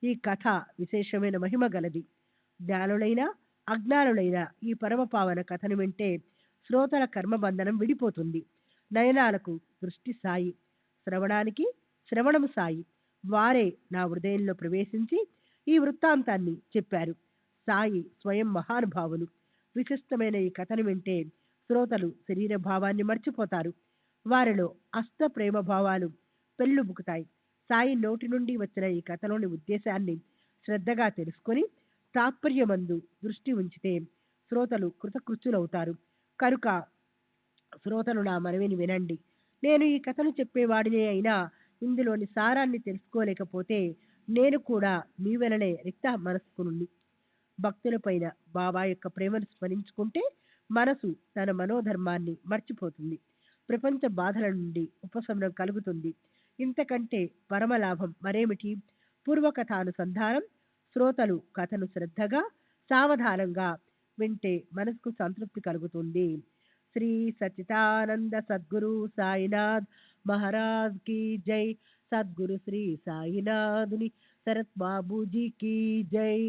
ఈ కథ విశేషమైన మహిమ గలది. జ్ఞానులైన అజ్ఞానులైన ఈ పరమ పావన కథను వింటే శ్రోతల కర్మబంధనం విడిపోతుంది. నయనాలకు దృష్టి సాయి, శ్రవణానికి శ్రవణము సాయి. వారే నా హృదయంలో ప్రవేశించి ఈ వృత్తాంతాన్ని చెప్పారు. సాయి స్వయం మహానుభావులు. విశిష్టమైన ఈ కథను వింటే శ్రోతలు శరీర భావాన్ని మర్చిపోతారు. వారిలో అష్ట ప్రేమ భావాలు పెళ్ళుబుకుతాయి. సాయి నోటి నుండి వచ్చిన ఈ కథలోని ఉద్దేశాన్ని శ్రద్ధగా తెలుసుకొని తాత్పర్యమందు దృష్టి ఉంచితే శ్రోతలు కృతకృత్యులవుతారు. కనుక శ్రోతలు నా మనవిని వినండి. నేను ఈ కథను చెప్పేవాడినే అయినా ఇందులోని సారాన్ని తెలుసుకోలేకపోతే నేను కూడా మీ వలనే రిక్త మనస్కునుండి. భక్తులపైన బాబా యొక్క ప్రేమను స్మరించుకుంటే మనసు తన మనోధర్మాన్ని మర్చిపోతుంది. ప్రపంచ బాధల నుండి ఉపశమనం కలుగుతుంది. ఇంతకంటే పరమలాభం మరేమిటి? పూర్వకథానుసంధానం. శ్రోతలు కథను శ్రద్ధగా సావధానంగా వింటే మనసుకు సంతృప్తి కలుగుతుంది. శ్రీ సచ్చిదానంద సద్గురు సాయినాథ్ మహారాజ్ की जय. सद्गुरु श्री साईनाथुनि शरत बाबूजी की जय.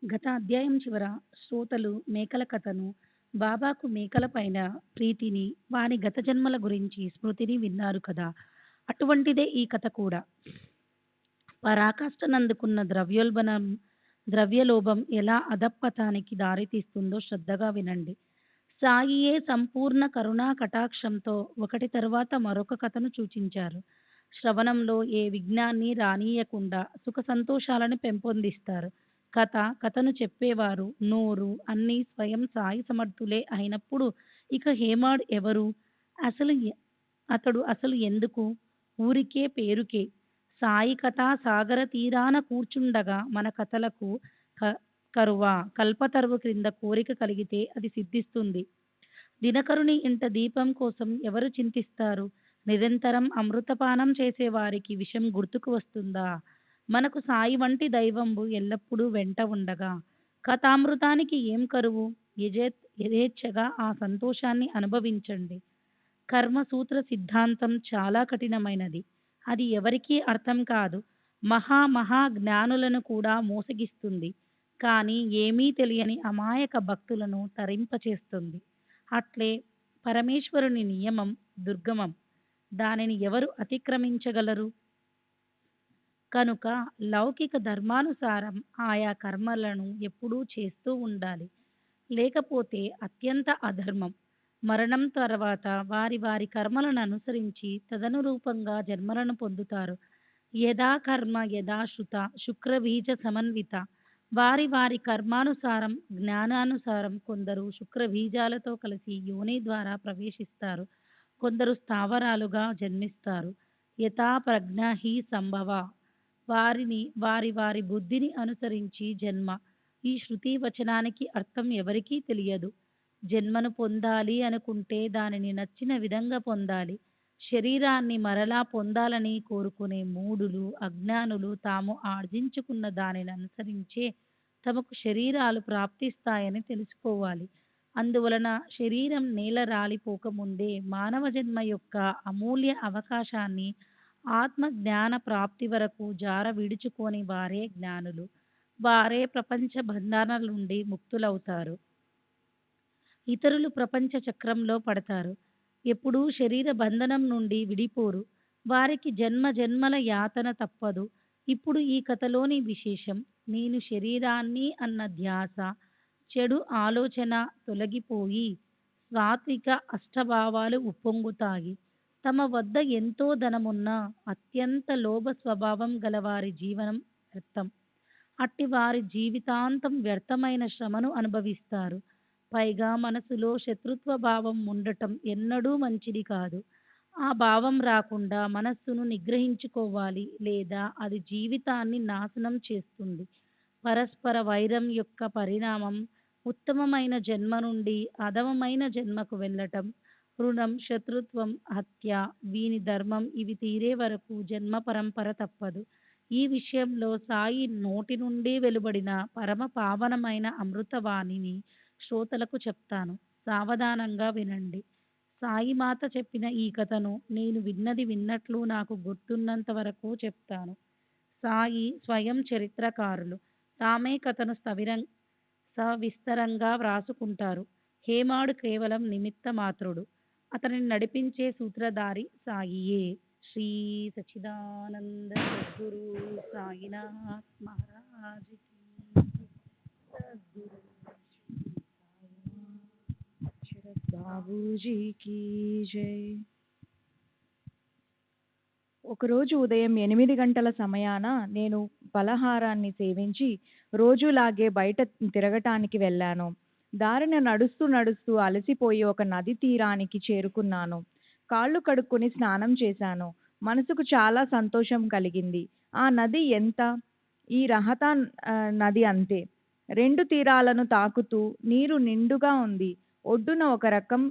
గత అధ్యాయం చివర శ్రోతలు మేకల కథను, బాబాకు మేకల పైన ప్రీతిని, వాని గత జన్మల గురించి స్మృతిని విన్నారు కదా. అటువంటిదే ఈ కథ కూడా. పరాకాష్ఠనందుకున్న ద్రవ్యలోభం ఎలా అధపతానికి దారితీస్తుందో శ్రద్ధగా వినండి. సాయియే సంపూర్ణ కరుణా కటాక్షంతో ఒకటి తర్వాత మరొక కథను సూచించారు. శ్రవణంలో ఏ విఘ్నాన్ని రానీయకుండా సుఖ సంతోషాలను పెంపొందిస్తారు. కథను చెప్పేవారు, నోరు అన్నీ స్వయం సాయి సమర్థులే అయినప్పుడు ఇక హేమాడ్ ఎవరు? అతడు అసలు ఎందుకు? ఊరికే పేరుకే. సాయి కథా సాగర తీరాన కూర్చుండగా మన కథలకు కరువా? కల్పతరువు క్రింద కోరిక కలిగితే అది సిద్ధిస్తుంది. దినకరుని ఇంట దీపం కోసం ఎవరు చింతిస్తారు? నిరంతరం అమృతపానం చేసేవారికి విషం గుర్తుకు వస్తుందా? మనకు సాయి వంటి దైవంబు ఎల్లప్పుడూ వెంట ఉండగా కథామృతానికి ఏం కరువు? యథేచ్ఛగా ఆ సంతోషాన్ని అనుభవించండి. కర్మసూత్ర సిద్ధాంతం చాలా కఠినమైనది. అది ఎవరికీ అర్థం కాదు. మహా జ్ఞానులను కూడా మోసగిస్తుంది. కానీ ఏమీ తెలియని అమాయక భక్తులను తరింపచేస్తుంది. అట్లే పరమేశ్వరుని నియమం దుర్గమం. దానిని ఎవరు అతిక్రమించగలరు? కనుక లౌకిక ధర్మానుసారం ఆయా కర్మలను ఎప్పుడూ చేస్తూ ఉండాలి. లేకపోతే అత్యంత అధర్మం. మరణం తర్వాత వారి వారి కర్మలను అనుసరించి తదనురూపంగా జన్మలను పొందుతారు. యథా కర్మ యథా శృత శుక్రబీజ సమన్విత. వారి వారి కర్మానుసారం జ్ఞానానుసారం కొందరు శుక్రబీజాలతో కలిసి యోని ద్వారా ప్రవేశిస్తారు. కొందరు స్థావరాలుగా జన్మిస్తారు. యథా ప్రజ్ఞ హి సంభవ. వారిని వారి వారి బుద్ధిని అనుసరించి జన్మ. ఈ శృతి వచనానికి అర్థం ఎవరికీ తెలియదు. జన్మను పొందాలి అనుకుంటే దానిని నచ్చిన విధంగా పొందాలి. శరీరాన్ని మరలా పొందాలని కోరుకునే మూఢులు, అజ్ఞానులు తాము ఆర్జించుకున్న దానిని అనుసరించే తమకు శరీరాలు ప్రాప్తిస్తాయని తెలుసుకోవాలి. అందువలన శరీరం నేల రాలిపోకముందే మానవ జన్మ యొక్క అమూల్య అవకాశాన్ని ఆత్మ జ్ఞాన ప్రాప్తి వరకు జార విడుచుకొని వారే జ్ఞానులు. వారే ప్రపంచ బంధనాల నుండి ముక్తులవుతారు. ఇతరులు ప్రపంచ చక్రంలో పడతారు. ఎప్పుడూ శరీర బంధనం నుండి విడిపోరు. వారికి జన్మ జన్మల యాతన తప్పదు. ఇప్పుడు ఈ కథలోని విశేషం, నేను శరీరాన్ని అన్న ధ్యాస చెడు ఆలోచన తొలగిపోయి సాత్విక అష్టభావాలు ఉప్పొంగుతాయి. తమ వద్ద ఎంతో ధనమున్నా అత్యంత లోభ స్వభావం గలవారి జీవనం వ్యర్థం. అట్టి వారి జీవితాంతం వ్యర్థమైన శ్రమను అనుభవిస్తారు. పైగా మనసులో శత్రుత్వ భావం ఉండటం ఎన్నడూ మంచిది కాదు. ఆ భావం రాకుండా మనస్సును నిగ్రహించుకోవాలి, లేదా అది జీవితాన్ని నాశనం చేస్తుంది. పరస్పర వైరం యొక్క పరిణామం ఉత్తమమైన జన్మ నుండి అధమమైన జన్మకు వెళ్ళటం. రుణం, శత్రుత్వం, హత్య, వీని ధర్మం ఇవి తీరే వరకు జన్మ పరంపర తప్పదు. ఈ విషయంలో సాయి నోటి నుండి వెలువడిన పరమ పావనమైన అమృతవాణిని శ్రోతలకు చెప్తాను. సావధానంగా వినండి. సాయి మాత చెప్పిన ఈ కథను నేను విన్నది విన్నట్లు నాకు గుర్తున్నంత వరకు చెప్తాను. సాయి స్వయం చరిత్రకారులు. తామే కథను సవిస్తరంగా వ్రాసుకుంటారు. హేమాడు కేవలం నిమిత్త మాత్రుడు. అతనిని నడిపించే సూత్రధారి సాయియే. శ్రీ సచ్చిదానంద సద్గురు సాయినాథ్ మహారాజ్ కి సద్గురు శరత్ బాబూజీ కీ జై. ఒకరోజు ఉదయం 8 గంటల సమయాన నేను పలహారాన్ని సేవించి రోజులాగే బయట తిరగటానికి వెళ్ళాను. దారిన నడుస్తూ నడుస్తూ అలసిపోయి ఒక నది తీరానికి చేరుకున్నాను. కాళ్ళు కడుక్కొని స్నానం చేశాను. మనసుకు చాలా సంతోషం కలిగింది. ఆ నది ఎంత? ఈ రహతా నది అంతే. 2 తీరాలను తాకుతూ నీరు నిండుగా ఉంది. ఒడ్డున ఒక రకం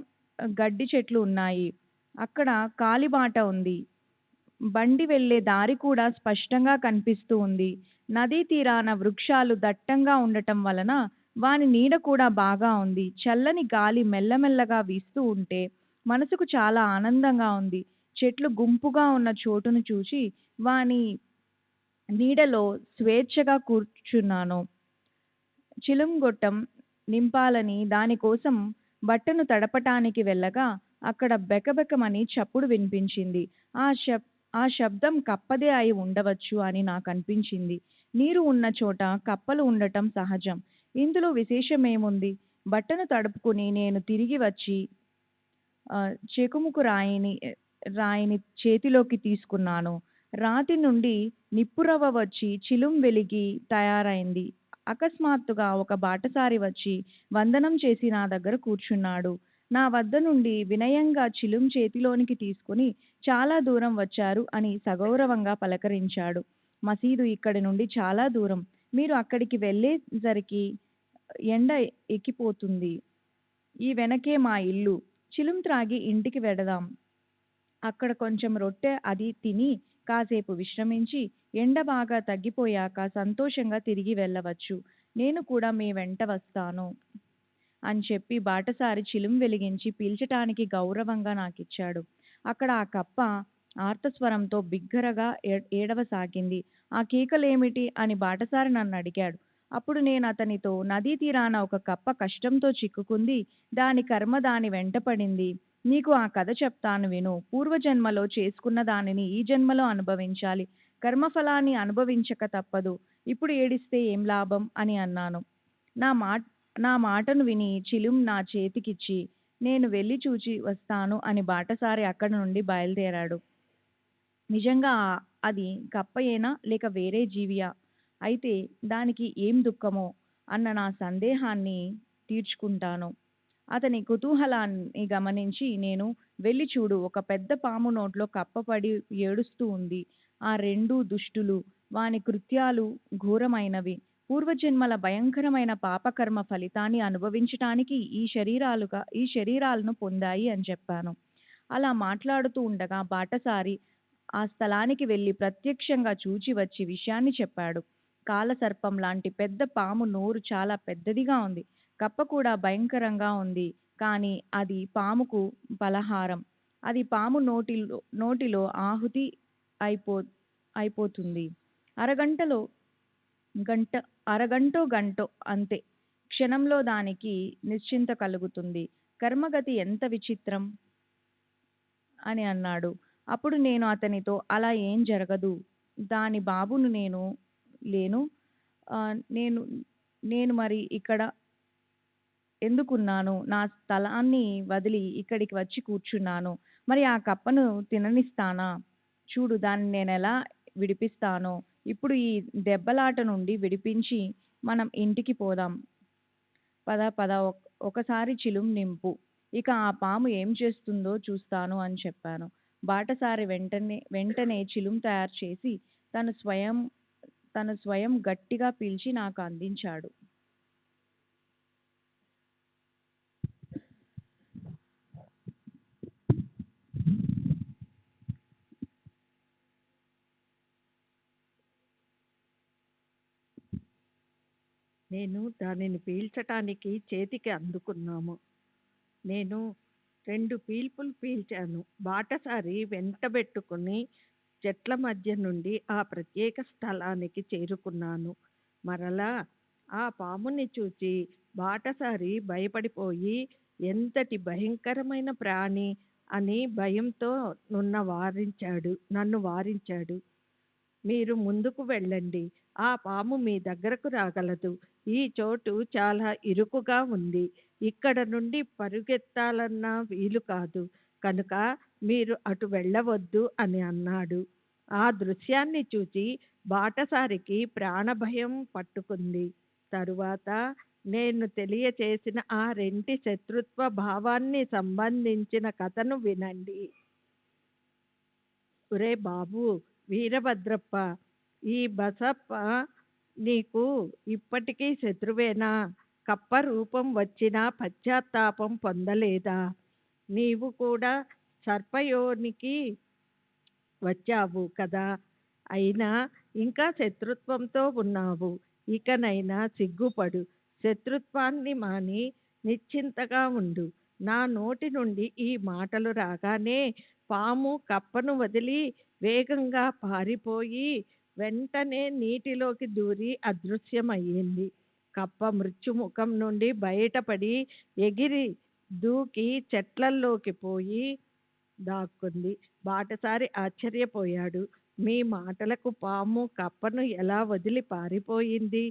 గడ్డి చెట్లు ఉన్నాయి. అక్కడ కాలిబాట ఉంది. బండి వెళ్ళే దారి కూడా స్పష్టంగా కనిపిస్తూ ఉంది. నదీ తీరాన వృక్షాలు దట్టంగా ఉండటం వలన వాని నీడ కూడా బాగా ఉంది. చల్లని గాలి మెల్లమెల్లగా వీస్తూ ఉంటే మనసుకు చాలా ఆనందంగా ఉంది. చెట్లు గుంపుగా ఉన్న చోటును చూసి వాని నీడలో స్వేచ్ఛగా కూర్చున్నాను. చిలుంగొట్టం నింపాలని దానికోసం బట్టను తడపటానికి వెళ్ళగా అక్కడ బెకబెకమని చప్పుడు వినిపించింది. ఆ శబ్దం కప్పదే అయి ఉండవచ్చు అని నాకు అనిపించింది. నీరు ఉన్న చోట కప్పలు ఉండటం సహజం. ఇందులో విశేషమేముంది? బట్టను తడుపుకుని నేను తిరిగి వచ్చి చెకుముకు రాయిని చేతిలోకి తీసుకున్నాను. రాతి నుండి నిప్పురవ్వ వచ్చి చిలుం వెలిగి తయారైంది. అకస్మాత్తుగా ఒక బాటసారి వచ్చి వందనం చేసి నా దగ్గర కూర్చున్నాడు. నా వద్ద నుండి వినయంగా చిలుం చేతిలోనికి తీసుకుని చాలా దూరం వచ్చారు అని సగౌరవంగా పలకరించాడు. మసీదు ఇక్కడి నుండి చాలా దూరం. మీరు అక్కడికి వెళ్ళేసరికి ఎండ ఎక్కిపోతుంది. ఈ వెనకే మా ఇల్లు. చిలుం త్రాగి ఇంటికి వెడదాం. అక్కడ కొంచెం రొట్టె అది తిని కాసేపు విశ్రమించి ఎండ బాగా తగ్గిపోయాక సంతోషంగా తిరిగి వెళ్ళవచ్చు. నేను కూడా మీ వెంట వస్తాను అని చెప్పి బాటసారి చిలుం వెలిగించి పీల్చటానికి గౌరవంగా నాకిచ్చాడు. అక్కడ ఆ కప్ప ఆర్తస్వరంతో బిగ్గరగా ఏడవసాగింది. ఆ కేకలేమిటి అని బాటసారి నన్ను అడిగాడు. అప్పుడు నేను అతనితో, నదీ తీరాన ఒక కప్ప కష్టంతో చిక్కుకుంది. దాని కర్మ దాని వెంటపడింది. నీకు ఆ కథ చెప్తాను విను. పూర్వజన్మలో చేసుకున్న దానిని ఈ జన్మలో అనుభవించాలి. కర్మఫలాన్ని అనుభవించక తప్పదు. ఇప్పుడు ఏడిస్తే ఏం లాభం అని అన్నాను. నా మాటను విని చిలుం నా చేతికిచ్చి నేను వెళ్ళి చూచి వస్తాను అని బాటసారి అక్కడి నుండి బయలుదేరాడు. నిజంగా అది కప్పయేనా లేక వేరే జీవియా? అయితే దానికి ఏం దుఃఖమో అన్న నా సందేహాన్ని తీర్చుకుంటాను. అతని కుతూహలాన్ని గమనించి నేను, వెళ్ళి చూడు, ఒక పెద్ద పాము నోట్లో కప్ప పడి ఏడుస్తూ ఉంది. ఆ 2 దుష్టులు. వాని కృత్యాలు ఘోరమైనవి. పూర్వజన్మల భయంకరమైన పాపకర్మ ఫలితాన్ని అనుభవించటానికి ఈ శరీరాలను పొందాయి అని చెప్పాను. అలా మాట్లాడుతూ ఉండగా బాటసారి ఆ స్థలానికి వెళ్ళి ప్రత్యక్షంగా చూచి వచ్చి విషయాన్ని చెప్పాడు. కాలసర్పం లాంటి పెద్ద పాము నోరు చాలా పెద్దదిగా ఉంది. కప్ప కూడా భయంకరంగా ఉంది. కానీ అది పాముకు పలహారం. అది పాము నోటిలో ఆహుతి అయిపోతుంది. అరగంటో అంతే. క్షణంలో దానికి నిశ్చింత కలుగుతుంది. కర్మగతి ఎంత విచిత్రం అని అన్నాడు. అప్పుడు నేను అతనితో, అలా ఏం జరగదు. దాని బాబును నేను మరి ఇక్కడ ఎందుకున్నాను? నా స్థలాన్ని వదిలి ఇక్కడికి వచ్చి కూర్చున్నాను. మరి ఆ కప్పను తిననిస్తానా? చూడు దాన్ని నేనెలా విడిపిస్తానో. ఇప్పుడు ఈ దెబ్బలాట నుండి విడిపించి మనం ఇంటికి పోదాం. పద పద ఒకసారి చిలుం నింపు. ఇక ఆ పాము ఏం చేస్తుందో చూస్తాను అని చెప్పాను. బాటసారి వెంటనే చిలుం తయారు చేసి తను స్వయం గట్టిగా పీల్చి నాకు అందించాడు. నేను దానిని పీల్చటానికి చేతికి అందుకున్నాము. నేను 2 పీల్పులు పీల్చాను. బాటసారి వెంటబెట్టుకుని చెట్ల మధ్య నుండి ఆ ప్రత్యేక స్థలానికి చేరుకున్నాను. మరలా ఆ పాముని చూచి బాటసారి భయపడిపోయి ఎంతటి భయంకరమైన ప్రాణి అని భయంతో నన్ను వారించాడు. మీరు ముందుకు వెళ్ళండి. ఆ పాము మీ దగ్గరకు రాగలదు. ఈ చోటు చాలా ఇరుకుగా ఉంది. ఇక్కడ నుండి పరుగెత్తాలన్నా వీలు కాదు. కనుక మీరు అటు వెళ్ళవద్దు అని అన్నాడు. ఆ దృశ్యాన్ని చూచి బాటసారికి ప్రాణభయం పట్టుకుంది. తరువాత నేను తెలియచేసిన ఆ 2 శత్రుత్వ భావాన్ని సంబంధించిన కథను వినండి. ఒరే బాబు వీరభద్రప్ప, ఈ బసప్ప నీకు ఇప్పటికీ శత్రువేనా? కప్ప రూపం వచ్చినా పశ్చాత్తాపం పొందలేదా? నీవు కూడా సర్పయోనికి వచ్చావు కదా, అయినా ఇంకా శత్రుత్వంతో ఉన్నావు. ఇకనైనా సిగ్గుపడు. శత్రుత్వాన్ని మాని నిశ్చింతగా ఉండు. నా నోటి నుండి ఈ మాటలు రాగానే పాము కప్పను వదిలి వేగంగా పారిపోయి వెంటనే నీటిలోకి దూరి అదృశ్యమయ్యింది. కప్ప మృత్యుముఖం నుండి బయటపడి ఎగిరి దూకి చెట్లల్లోకి పోయి దాక్కుంది. బాటసారి ఆశ్చర్యపోయాడు. మీ మాటలకు పాము కప్పను ఎలా వదిలి పారిపోయింది?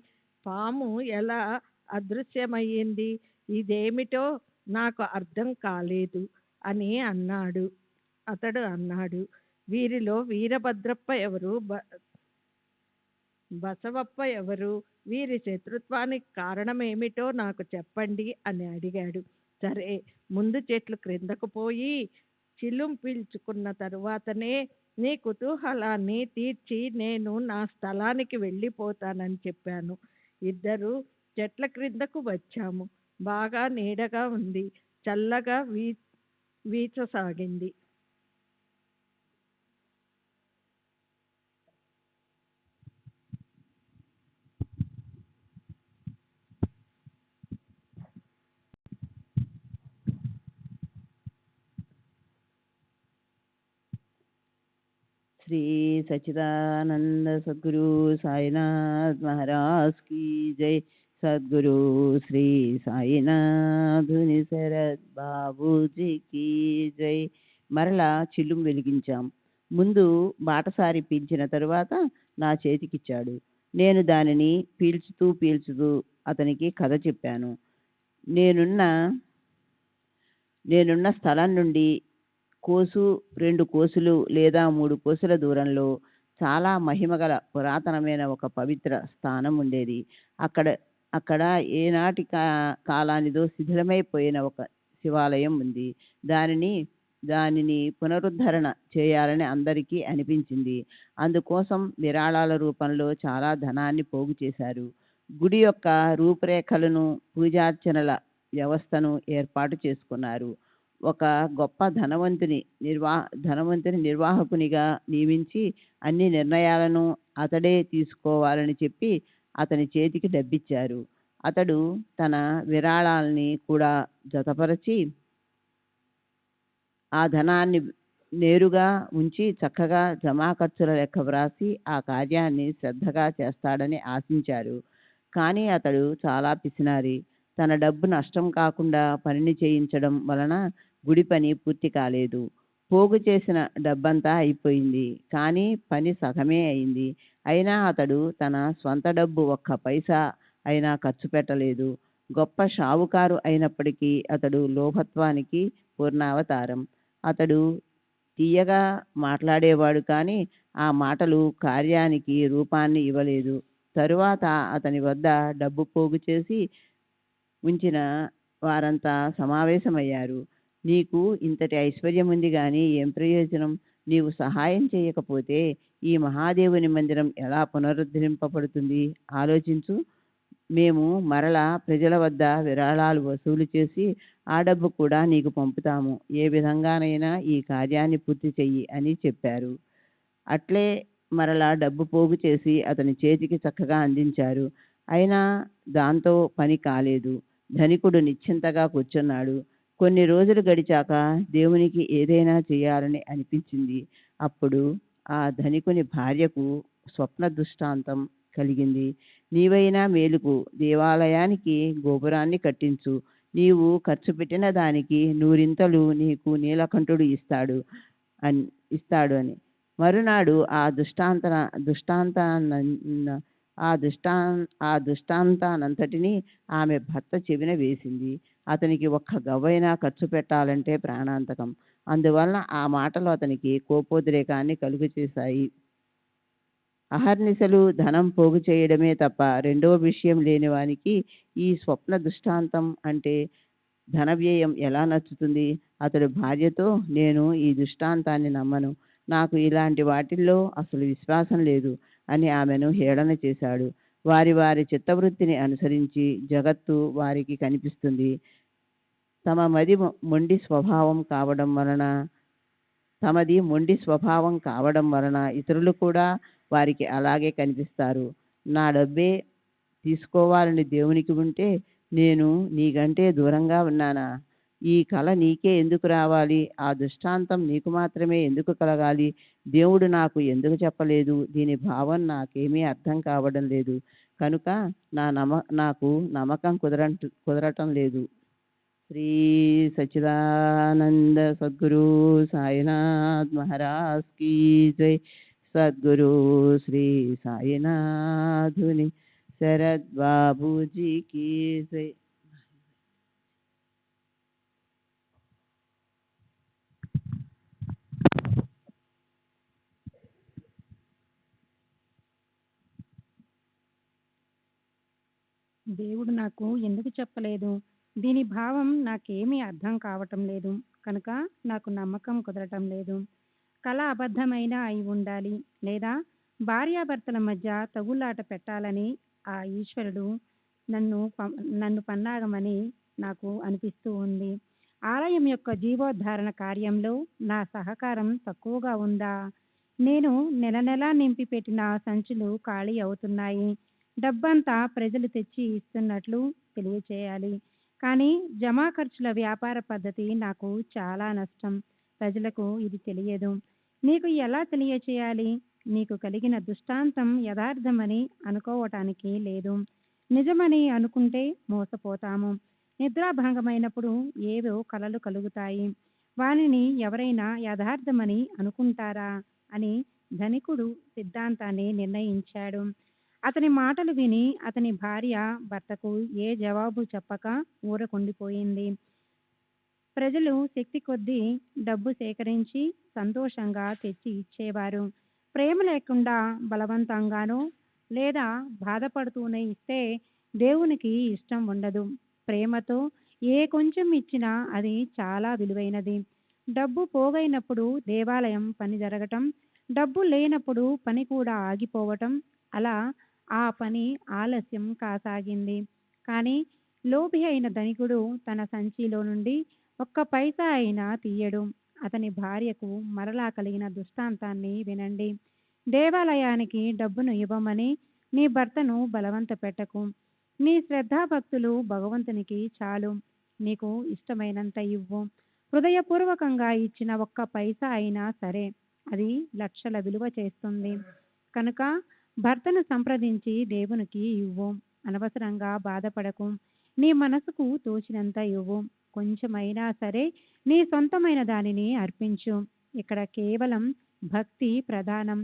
పాము ఎలా అదృశ్యమయ్యింది? ఇదేమిటో నాకు అర్థం కాలేదు అని అతడు అన్నాడు. వీరిలో వీరభద్రప్ప ఎవరు? బసవప్ప ఎవరు? వీరి శత్రుత్వానికి కారణమేమిటో నాకు చెప్పండి అని అడిగాడు. సరే, ముందు చెట్లు క్రిందకు పోయి చిలుం పీల్చుకున్న తరువాతనే నీ కుతూహలాన్ని తీర్చి నేను నా స్థలానికి వెళ్ళిపోతానని చెప్పాను. ఇద్దరు చెట్ల క్రిందకు వచ్చాము. బాగా నీడగా ఉంది. చల్లగా వీచసాగింది. శ్రీ సచ్చిదానంద సద్గురు సాయినాథ్ మహారాజ్ की जय. సద్గురు శ్రీ సాయినాథుని శరత్ బాబూజీ की जय. మరలా చిలుం వెలిగించాం. ముందు బాటసారి పీల్చిన తరువాత నా చేతికిచ్చాడు. నేను దానిని పీల్చుతూ అతనికి కథ చెప్పాను. నేనున్న స్థలం నుండి 2 కోసులు లేదా 3 కోసుల దూరంలో చాలా మహిమగల పురాతనమైన ఒక పవిత్ర స్థానం ఉండేది. అక్కడ ఏనాటి కాలానిదో శిథిలమైపోయిన ఒక శివాలయం ఉంది. దానిని పునరుద్ధరణ చేయాలని అందరికీ అనిపించింది. అందుకోసం విరాళాల రూపంలో చాలా ధనాన్ని పోగు చేశారు. గుడి యొక్క రూపురేఖలను, పూజార్చనల వ్యవస్థను ఏర్పాటు చేసుకున్నారు. ఒక గొప్ప ధనవంతుని నిర్వాహకునిగా నియమించి అన్ని నిర్ణయాలను అతడే తీసుకోవాలని చెప్పి అతని చేతికి డబ్బిచ్చారు. అతడు తన విరాళాలని కూడా జతపరచి ఆ ధనాన్ని నేరుగా ఉంచి చక్కగా జమా ఖర్చుల లెక్క వ్రాసి ఆ కార్యాన్ని శ్రద్ధగా చేస్తాడని ఆశించారు. కానీ అతడు చాలా పిసినారి. తన డబ్బు నష్టం కాకుండా పనిని చేయించడం వలన గుడి పని పూర్తి కాలేదు. పోగు చేసిన డబ్బంతా అయిపోయింది, కానీ పని సగమే అయింది. అయినా అతడు తన స్వంత డబ్బు ఒక్క పైసా అయినా ఖర్చు పెట్టలేదు. గొప్ప షావుకారు అయినప్పటికీ అతడు లోభత్వానికి పూర్ణావతారం. అతడు తీయగా మాట్లాడేవాడు కానీ ఆ మాటలు కార్యానికి రూపాన్ని ఇవ్వలేదు. తరువాత అతని వద్ద డబ్బు పోగు చేసి ఉంచిన వారంతా సమావేశమయ్యారు. నీకు ఇంతటి ఐశ్వర్యం ఉంది కానీ ఏం ప్రయోజనం? నీవు సహాయం చేయకపోతే ఈ మహాదేవుని మందిరం ఎలా పునరుద్ధరింపబడుతుంది? ఆలోచించు. మేము మరలా ప్రజల వద్ద విరాళాలు వసూలు చేసి ఆ డబ్బు కూడా నీకు పంపుతాము. ఏ విధంగానైనా ఈ కార్యాన్ని పూర్తి చెయ్యి అని చెప్పారు. అట్లే మరలా డబ్బు పోగు చేసి అతని చేతికి చక్కగా అందించారు. అయినా దాంతో పని కాలేదు. ధనికుడు నిశ్చింతగా కూర్చున్నాడు. కొన్ని రోజులు గడిచాక దేవునికి ఏదైనా చేయాలని అనిపించింది. అప్పుడు ఆ ధనికుని భార్యకు స్వప్న దృష్టాంతం కలిగింది. నీవైనా మేలుకు, దేవాలయానికి గోపురాన్ని కట్టించు. నీవు ఖర్చు పెట్టిన దానికి 100 నీకు నీలకంఠుడు ఇస్తాడు అని. మరునాడు ఆ దృష్టాంతానంతటినీ ఆమె భర్త చెవిన వేసింది. అతనికి ఒక్క గవ్వైనా ఖర్చు పెట్టాలంటే ప్రాణాంతకం. అందువలన ఆ మాటలు అతనికి కోపోద్రేకాన్ని కలుగచేశాయి. అహర్నిశలు ధనం పోగు చేయడమే తప్ప రెండవ విషయం లేని వానికి ఈ స్వప్న దృష్టాంతం అంటే ధన వ్యయం ఎలా నచ్చుతుంది? అతడు భార్యతో, నేను ఈ దృష్టాంతాన్ని నమ్మను, నాకు ఇలాంటి వాటిల్లో అసలు విశ్వాసం లేదు అని ఆమెను హేళన చేశాడు. వారి వారి చిత్తవృత్తిని అనుసరించి జగత్తు వారికి కనిపిస్తుంది. తమది మొండి స్వభావం కావడం వలన ఇతరులు కూడా వారికి అలాగే కనిపిస్తారు. నా డబ్బే తీసుకోవాలని దేవునికి ఉంటే నేను నీకంటే దూరంగా ఉన్నానా? ఈ కళ నీకే ఎందుకు రావాలి? ఆ దృష్టాంతం నీకు మాత్రమే ఎందుకు కలగాలి? దేవుడు నాకు ఎందుకు చెప్పలేదు? దీని భావం నాకేమీ అర్థం కావడం లేదు కనుక నాకు నమ్మకం కుదరటం లేదు. శ్రీ సచ్చిదానంద సద్గురు సాయినాథ్ మహారాజ్ కీ జై. సద్గురు శ్రీ సాయినాథుని శరద్ బాబూజీ కీ జై. దేవుడు నాకు ఎందుకు చెప్పలేదు? దీని భావం నాకేమీ అర్థం కావటం లేదు కనుక నాకు నమ్మకం కుదరటం లేదు. కళ అబద్ధమైనా అయి ఉండాలి, లేదా భార్యాభర్తల మధ్య తగులాట పెట్టాలని ఆ ఈశ్వరుడు నన్ను పన్నాగమని నాకు అనిపిస్తూ ఉంది. ఆలయం యొక్క జీవోద్ధారణ కార్యంలో నా సహకారం తక్కువగా ఉందా? నేను నెల నెలా నింపి పెట్టిన సంచులు ఖాళీ అవుతున్నాయి. డబ్బంతా ప్రజలు తెచ్చి ఇస్తున్నట్లు తెలియచేయాలి. కానీ జమా ఖర్చుల వ్యాపార పద్ధతి నాకు చాలా నష్టం. ప్రజలకు ఇది తెలియదు. నీకు ఎలా తెలియచేయాలి? నీకు కలిగిన దృష్టాంతం యథార్థమని అనుకోవటానికి లేదు. నిజమని అనుకుంటే మోసపోతాము. నిద్రాభంగమైనప్పుడు ఏవో కలలు కలుగుతాయి. వానిని ఎవరైనా యథార్థమని అనుకుంటారా అని ధనికుడు సిద్ధాంతాన్ని నిర్ణయించాడు. అతని మాటలు విని అతని భార్య భర్తకు ఏ జవాబు చెప్పక ఊరకుండిపోయింది. ప్రజలు శక్తి కొద్దీ డబ్బు సేకరించి సంతోషంగా తెచ్చి ఇచ్చేవారు. ప్రేమ లేకుండా బలవంతంగానో లేదా బాధపడుతూనే ఇస్తే దేవునికి ఇష్టం ఉండదు. ప్రేమతో ఏ కొంచెం ఇచ్చినా అది చాలా విలువైనది. డబ్బు పోగైనప్పుడు దేవాలయం పని జరగటం, డబ్బు లేనప్పుడు పని కూడా ఆగిపోవటం, అలా ఆ పని ఆలస్యం కాసాగింది. కానీ లోభి అయిన ధనికుడు తన సంచిలో నుండి ఒక్క పైసా అయినా తీయడు. అతని భార్యకు మరలా కలిగిన దృష్టాంతాన్ని వినండి. దేవాలయానికి డబ్బును ఇవ్వమని నీ భర్తను బలవంత పెట్టకు. నీ శ్రద్ధాభక్తులు భగవంతునికి చాలు. నీకు ఇష్టమైనంత ఇవ్వు. హృదయపూర్వకంగా ఇచ్చిన ఒక్క పైసా అయినా సరే అది లక్షల విలువ చేస్తుంది. కనుక భర్తను సంప్రదించి దేవునికి ఇవ్వు. అనవసరంగా బాధపడకు. నీ మనసుకు తోచినంత ఇవ్వు. కొంచెమైనా సరే నీ సొంతమైన దానిని అర్పించు. ఇక్కడ కేవలం భక్తి ప్రధానం.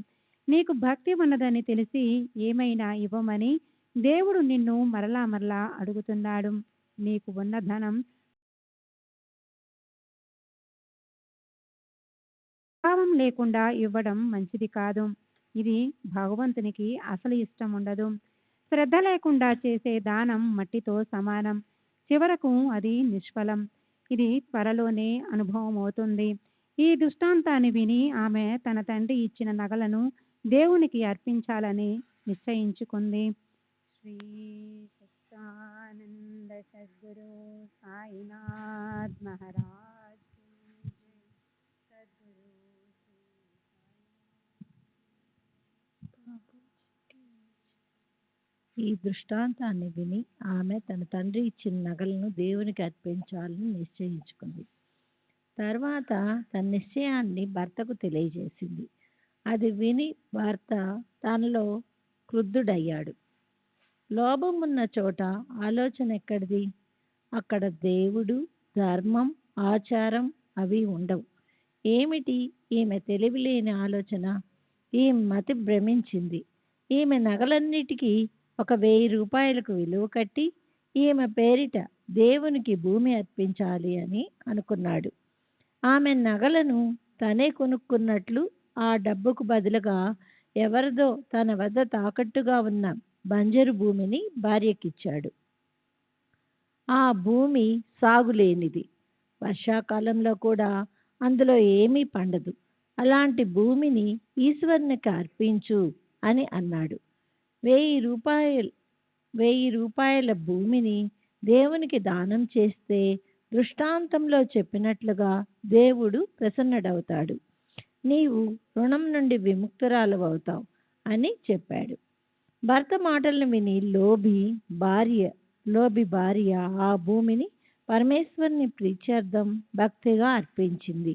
నీకు భక్తి ఉన్నదని తెలిసి ఏమైనా ఇవ్వమని దేవుడు నిన్ను మరలా మరలా అడుగుతున్నాడు. నీకు ఉన్న ధనం భావం లేకుండా ఇవ్వడం మంచిది కాదు. ఇది భగవంతునికి అసలు ఇష్టం ఉండదు. శ్రద్ధ లేకుండా చేసే దానం మట్టితో సమానం. చివరకు అది నిష్ఫలం. ఇది త్వరలోనే అనుభవం అవుతుంది. ఈ దృష్టాంతాన్ని విని ఆమె తన తండ్రి ఇచ్చిన నగలను దేవునికి అర్పించాలని నిశ్చయించుకుంది. శ్రీ సత్యానంద సద్గురు సాయినాథ్ మహారాజ్ కీ జై. సద్గురు ఈ దృష్టాంతాన్ని విని ఆమె తన తండ్రి ఇచ్చిన నగలను దేవునికి అర్పించాలని నిశ్చయించుకుంది. తర్వాత తన నిశ్చయాన్ని భర్తకు తెలియజేసింది. అది విని భర్త తనలో క్రుద్ధుడయ్యాడు. లోభం ఉన్న చోట ఆలోచన ఎక్కడిది? అక్కడ దేవుడు, ధర్మం, ఆచారం అవి ఉండవు. ఏమిటి ఈమె తెలివిలేని ఆలోచన? ఈమె మతి భ్రమించింది. ఈమె నగలన్నిటికీ 1,000 రూపాయలకు విలువ కట్టి ఈమె పేరిట దేవునికి భూమి అర్పించాలి అని అనుకున్నాడు. ఆమె నగలను తనే కొనుక్కున్నట్లు ఆ డబ్బుకు బదులుగా ఎవరిదో తన వద్ద తాకట్టుగా ఉన్న బంజరు భూమిని భార్యకిచ్చాడు. ఆ భూమి సాగులేనిది. వర్షాకాలంలో కూడా అందులో ఏమీ పండదు. అలాంటి భూమిని ఈశ్వరునికి అర్పించు అని అన్నాడు. 1,000 రూపాయల భూమిని దేవునికి దానం చేస్తే దృష్టాంతంలో చెప్పినట్లుగా దేవుడు ప్రసన్నుడవుతాడు. నీవు రుణం నుండి విముక్తురాలవుతావు అని చెప్పాడు. భర్త మాటలను విని లోబి భార్య ఆ భూమిని పరమేశ్వరుని ప్రీత్యర్థం భక్తిగా అర్పించింది.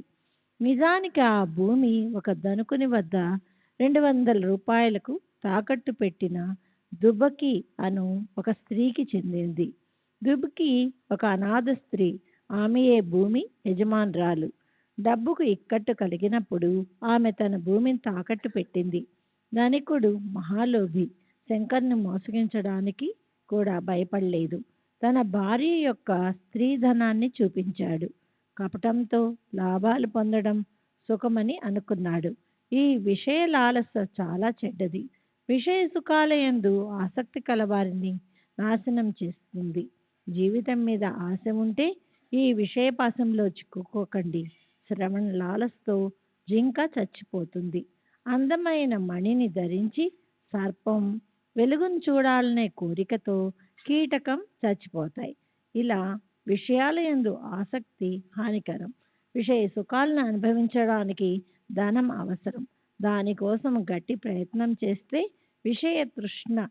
నిజానికి ఆ భూమి ఒక ధనికుని వద్ద 200 రూపాయలకు తాకట్టు పెట్టిన దుబకి అను ఒక స్త్రీకి చెందింది. దుబకి ఒక అనాథ స్త్రీ. ఆమెయే భూమి యజమానురాలు. డబ్బుకు ఇక్కట్టు కలిగినప్పుడు ఆమె తన భూమిని తాకట్టు పెట్టింది. ధనికుడు మహాలోభి. శంకర్ను మోసగించడానికి కూడా భయపడలేదు. తన భార్య యొక్క స్త్రీధనాన్ని చూపించాడు. కపటంతో లాభాలు పొందడం సుఖమని అనుకున్నాడు. ఈ విషయ లాలస చాలా చెడ్డది. విషయ సుఖాలయందు ఆసక్తి కలవారిని నాశనం చేస్తుంది. జీవితం మీద ఆశ ఉంటే ఈ విషయపాశంలో చిక్కుకోకండి. శ్రవణ లాలసతో జింక చచ్చిపోతుంది. అందమైన మణిని ధరించి సర్పం, వెలుగును చూడాలనే కోరికతో కీటకం చచ్చిపోతాయి. ఇలా విషయాలయందు ఆసక్తి హానికరం. విషయ సుఖాలను అనుభవించడానికి ధనం అవసరం. దానికోసం గట్టి ప్రయత్నం చేస్తే విషయ తృష్ణ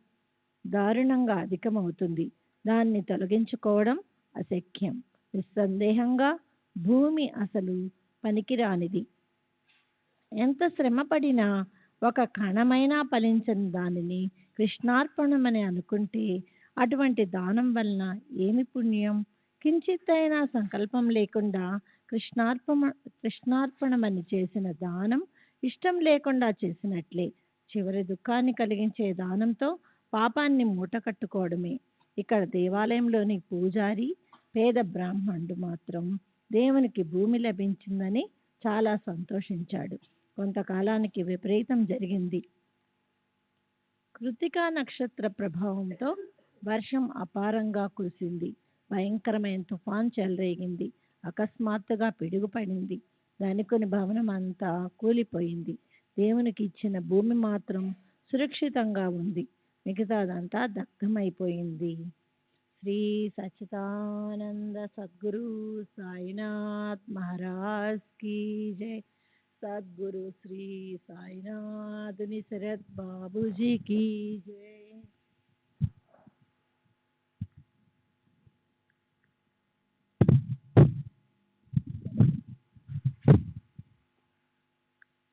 దారుణంగా అధికమవుతుంది. దాన్ని తొలగించుకోవడం అశక్యం. నిస్సందేహంగా భూమి అసలు పనికిరానిది. ఎంత శ్రమపడినా ఒక కణమైనా ఫలించని దానిని కృష్ణార్పణమని అనుకుంటే అటువంటి దానం వలన ఏమి పుణ్యం? కించిత్తైనా సంకల్పం లేకుండా కృష్ణార్పణమని చేసిన దానం ఇష్టం లేకుండా చేసినట్లే. చివరి దుఃఖాన్ని కలిగించే దానంతో పాపాన్ని మూట కట్టుకోవడమే. ఇక్కడ దేవాలయంలోని పూజారి పేద బ్రాహ్మణుడు మాత్రం దేవునికి భూమి లభించిందని చాలా సంతోషించాడు. కొంతకాలానికి విపరీతం జరిగింది. కృతికా నక్షత్ర ప్రభావంతో వర్షం అపారంగా కురిసింది. భయంకరమైన తుఫాన్ చెలరేగింది. అకస్మాత్తుగా పిడుగు పడింది. ధనికుని భవనం అంతా కూలిపోయింది. దేవునికి ఇచ్చిన భూమి మాత్రం సురక్షితంగా ఉంది. మిగతాదంతా దగ్ధమైపోయింది. శ్రీ సచ్చిదానంద సద్గురు సాయినాథ్ మహారాజ్ కీ జై. సద్గురు శ్రీ సాయినాథుని శరత్ బాబూజీ కీ జై.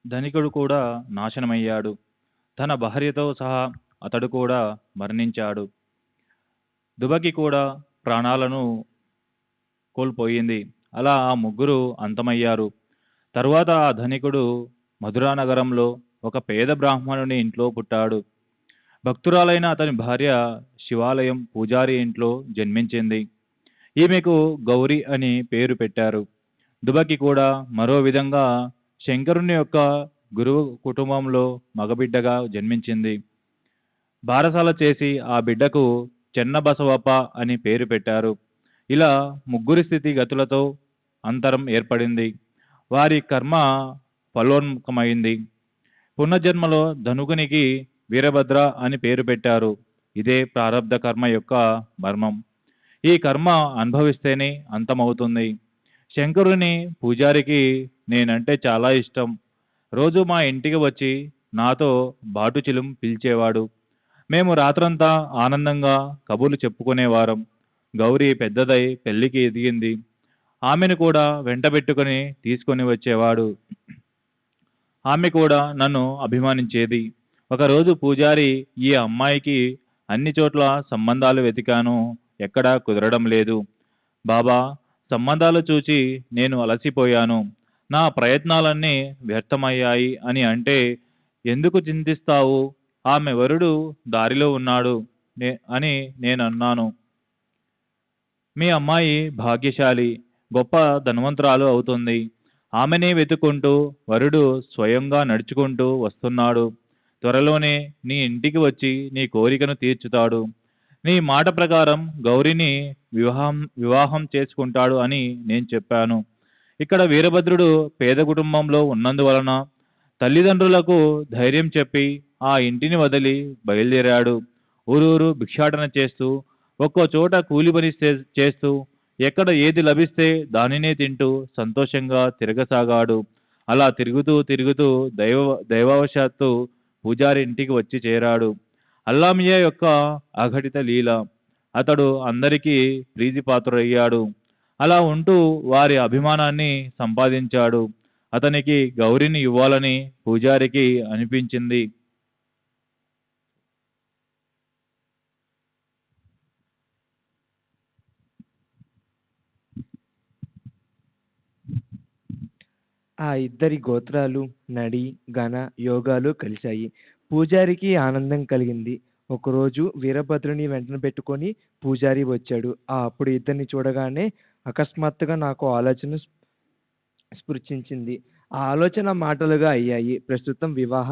ధనికుడు కూడా నాశనమయ్యాడు. తన భార్యతో సహా అతడు కూడా మరణించాడు. దుబకి కూడా ప్రాణాలను కోల్పోయింది. అలా ఆ ముగ్గురు అంతమయ్యారు. తరువాత ఆ ధనికుడు మధురా నగరంలో ఒక పేద బ్రాహ్మణుని ఇంట్లో పుట్టాడు. భక్తురాలైన అతని భార్య శివాలయం పూజారి ఇంట్లో జన్మించింది. ఈమెకు గౌరి అని పేరు పెట్టారు. దుబకి కూడా మరో విధంగా శంకరుని యొక్క గురువు కుటుంబంలో మగబిడ్డగా జన్మించింది. బారసాల చేసి ఆ బిడ్డకు చెన్నబసవప్ప అని పేరు పెట్టారు. ఇలా ముగ్గురి స్థితిగతులతో అంతరం ఏర్పడింది. వారి కర్మ ఫలోన్ముఖమైంది. పునర్జన్మలో ధనుకునికి వీరభద్ర అని పేరు పెట్టారు. ఇదే ప్రారబ్ధ కర్మ యొక్క మర్మం. ఈ కర్మ అనుభవిస్తేనే అంతమవుతుంది. శంకరుని పూజారికి నేనంటే చాలా ఇష్టం. రోజు మా ఇంటికి వచ్చి నాతో బాటుచిలుం పిలిచేవాడు. మేము రాత్రంతా ఆనందంగా కబుర్లు చెప్పుకునేవారం. గౌరీ పెద్దదై పెళ్లికి ఎదిగింది. ఆమెను కూడా వెంటబెట్టుకుని తీసుకొని వచ్చేవాడు. ఆమె కూడా నన్ను అభిమానించేది. ఒకరోజు పూజారి, ఈ అమ్మాయికి అన్ని చోట్ల సంబంధాలు వెతికాను, ఎక్కడా కుదరడం లేదు. బాబా, సంబంధాలు చూచి నేను అలసిపోయాను. నా ప్రయత్నాలన్నీ వ్యర్థమయ్యాయి అని అంటే, ఎందుకు చింతిస్తావు? ఆమె వరుడు దారిలో ఉన్నాడు అని నేను అన్నాను. మీ అమ్మాయి భాగ్యశాలి, గొప్ప ధనవంతురాలు అవుతుంది. ఆమెనే వెతుక్కుంటూ వరుడు స్వయంగా నడుచుకుంటూ వస్తున్నాడు. త్వరలోనే నీ ఇంటికి వచ్చి నీ కోరికను తీర్చుతాడు. నీ మాట ప్రకారం గౌరిని వివాహం చేసుకుంటాడు అని నేను చెప్పాను. ఇక్కడ వీరభద్రుడు పేద కుటుంబంలో ఉన్నందువలన తల్లిదండ్రులకు ధైర్యం చెప్పి ఆ ఇంటిని వదిలి బయలుదేరాడు. ఊరూరు భిక్షాటన చేస్తూ, ఒక్కో చోట కూలి పని చేస్తూ, ఎక్కడ ఏది లభిస్తే దానినే తింటూ సంతోషంగా తిరగసాగాడు. అలా తిరుగుతూ తిరుగుతూ దైవవశాత్తు పూజారి ఇంటికి వచ్చి చేరాడు. అల్లామియా యొక్క అఘటిత లీల. అతడు అందరికీ ప్రీతిపాత్రుడయ్యాడు. అలా ఉంటూ వారి అభిమానాన్ని సంపాదించాడు. అతనికి గౌరిని ఇవ్వాలని పూజారికి అనిపించింది. ఆ ఇద్దరి గోత్రాలు నడి ఘన యోగాలు కలిశాయి. పూజారికి ఆనందం కలిగింది. ఒకరోజు వీరభద్రుని వెంటనే పెట్టుకొని పూజారి వచ్చాడు. అప్పుడు ఇద్దరిని చూడగానే అకస్మాత్తుగా నాకు ఆలోచన స్ఫురించింది. ఆ ఆలోచన మాటలుగా అయ్యాయి. ప్రస్తుతం వివాహ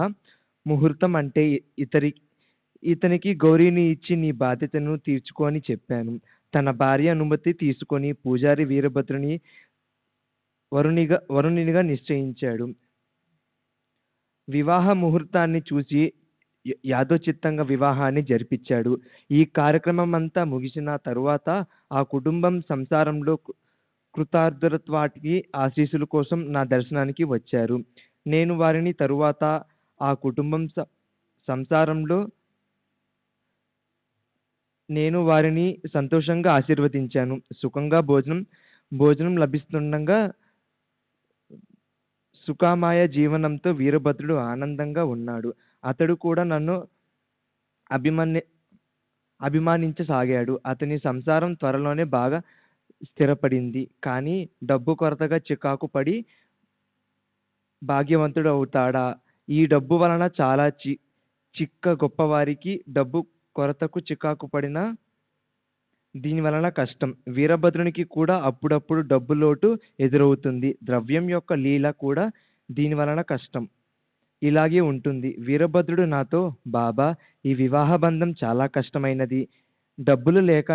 ముహూర్తం అంటే ఇతనికి గౌరీని ఇచ్చి నీ బాధ్యతను తీర్చుకో అని చెప్పాను. తన భార్య అనుమతి తీసుకొని పూజారి వీరభద్రుని వరుణినిగా నిశ్చయించాడు. వివాహ ముహూర్తాన్ని చూసి యాదోచిత్తంగా వివాహాన్ని జరిపించాడు. ఈ కార్యక్రమం అంతా ముగిసిన తరువాత ఆ కుటుంబం సంసారంలో కృతార్థత్వానికి ఆశీస్సుల కోసం నా దర్శనానికి వచ్చారు. నేను వారిని తరువాత ఆ కుటుంబం సంసారంలో నేను వారిని సంతోషంగా ఆశీర్వదించాను. సుఖంగా భోజనం లభిస్తుండగా సుఖమయ జీవనంతో వీరభద్రుడు ఆనందంగా ఉన్నాడు. అతడు కూడా నన్ను అభిమానించసాగాడు. అతని సంసారం త్వరలోనే బాగా స్థిరపడింది. కానీ డబ్బు కొరతగా చికాకు పడి భాగ్యవంతుడు అవుతాడా? ఈ డబ్బు వలన చాలా గొప్పవారికి డబ్బు కొరతకు చికాకు పడిన దీని వలన కష్టం. వీరభద్రునికి కూడా అప్పుడప్పుడు డబ్బు లోటు ఎదురవుతుంది. ద్రవ్యం యొక్క లీల కూడా దీని వలన కష్టం. ఇలాగే ఉంటుంది. వీరభద్రుడు నాతో, బాబా, ఈ వివాహ బంధం చాలా కష్టమైనది. డబ్బులు లేక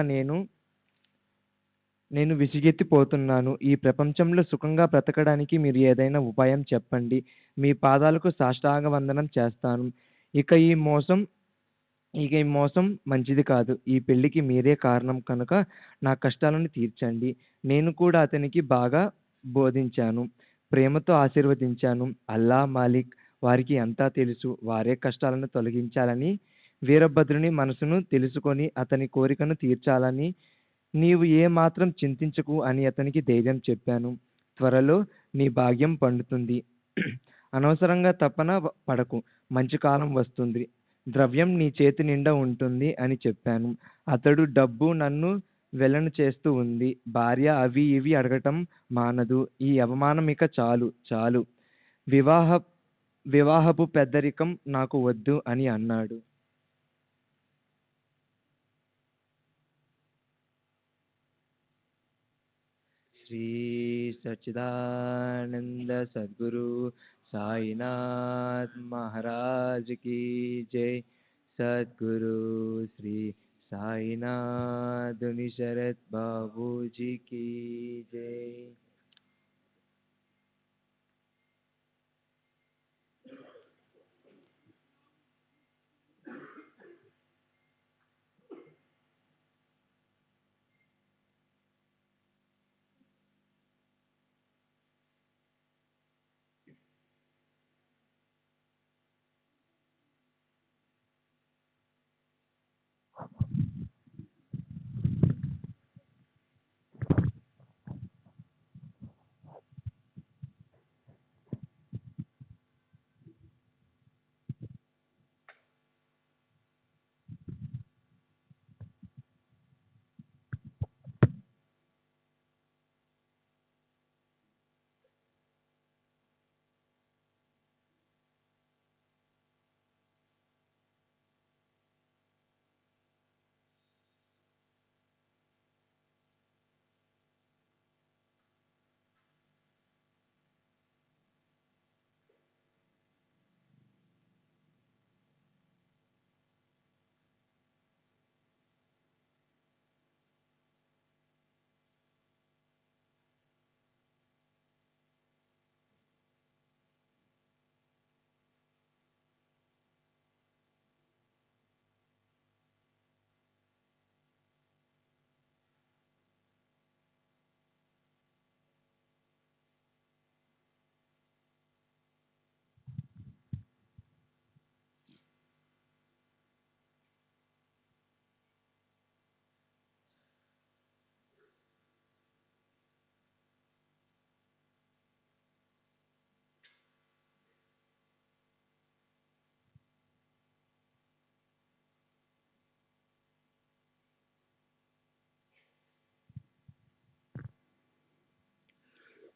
నేను విసిగెత్తిపోతున్నాను. ఈ ప్రపంచంలో సుఖంగా బ్రతకడానికి మీరు ఏదైనా ఉపాయం చెప్పండి. మీ పాదాలకు సాష్టాంగ వందనం చేస్తాను. ఇక ఈ మోసం మంచిది కాదు. ఈ పెళ్లికి మీరే కారణం కనుక నా కష్టాలను తీర్చండి. నేను కూడా అతనికి బాగా బోధించాను, ప్రేమతో ఆశీర్వదించాను. అల్లా మాలిక్ వారికి అంతా తెలుసు. వారే కష్టాలను తొలగించాలని, వీరభద్రుని మనసును తెలుసుకొని అతని కోరికను తీర్చాలని నీవు ఏ మాత్రం చింతించకు అని అతనికి ధైర్యం చెప్పాను. త్వరలో నీ భాగ్యం పండుతుంది. అనవసరంగా తపన పడకు. మంచి కాలం వస్తుంది. ద్రవ్యం నీ చేతి నిండా ఉంటుంది అని చెప్పాను. అతడు డబ్బు నన్ను వెలను చేస్తూ ఉంది. భార్య అవి ఇవి అడగటం మానదు. ఈ అవమానం ఇక చాలు. వివాహపు పెద్దరికం నాకు వద్దు అని అన్నాడు. श्री सच्चिदानंद सद्गुरु साईनाथ महाराज की जय। सद्गुरु श्री साईनाथ शरद बाबू जी की जय।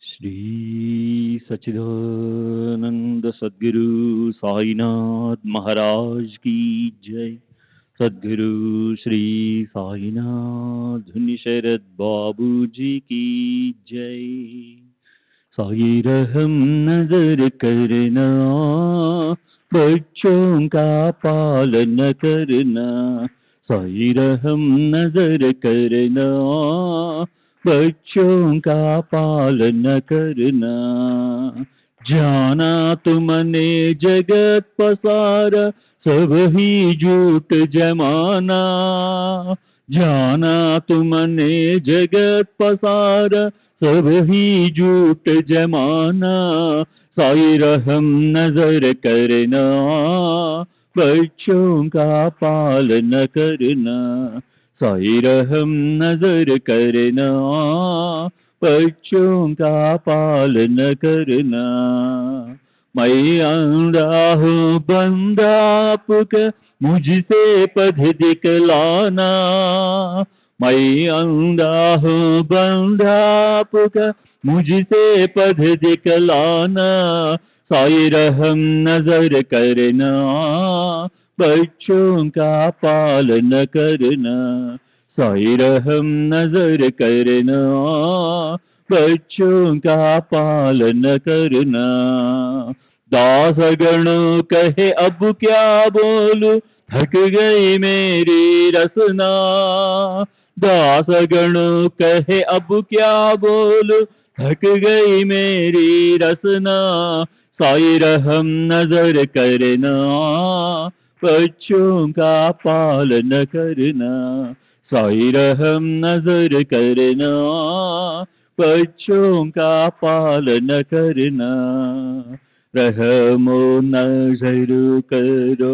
श्री सच्चिदानंद सद्गुरु साईनाथ महाराज की जय। सद्गुरु श्री साईनाथ शरद बाबू जी की जय। साई रहम नजर करना, बच्चों का पालन करना। साई रहम नजर करना, बच्चों का पालन करना। जाना तुमने जगत पसारा, सब ही झूठ जमाना। जाना तुमने जगत पसारा, सब ही झूठ जमाना। साई रहम नजर करना, बच्चों का पालन करना। साई रहम नजर करना, बच्चों का पालन करना। मैं अंधा हूँ बंदा आपका, मुझसे पथ दिखलाना। मैं अंधा हूँ बंदा आपका, मुझसे पथ दिखलाना। साई रहम नजर करना, बच्चों का पालन करना। साई रहम नजर करना, बच्चों का पालन करना। दास गणों कहे अब क्या बोलूं, थक गई मेरी रसना। दास गणों कहे अब क्या बोलूं, थक गई मेरी रसना। साई रहम नजर करना, बच्चों का पालन करना। साई रहम नजर करना, बच्चों का पालन करना। रहमो नजर करो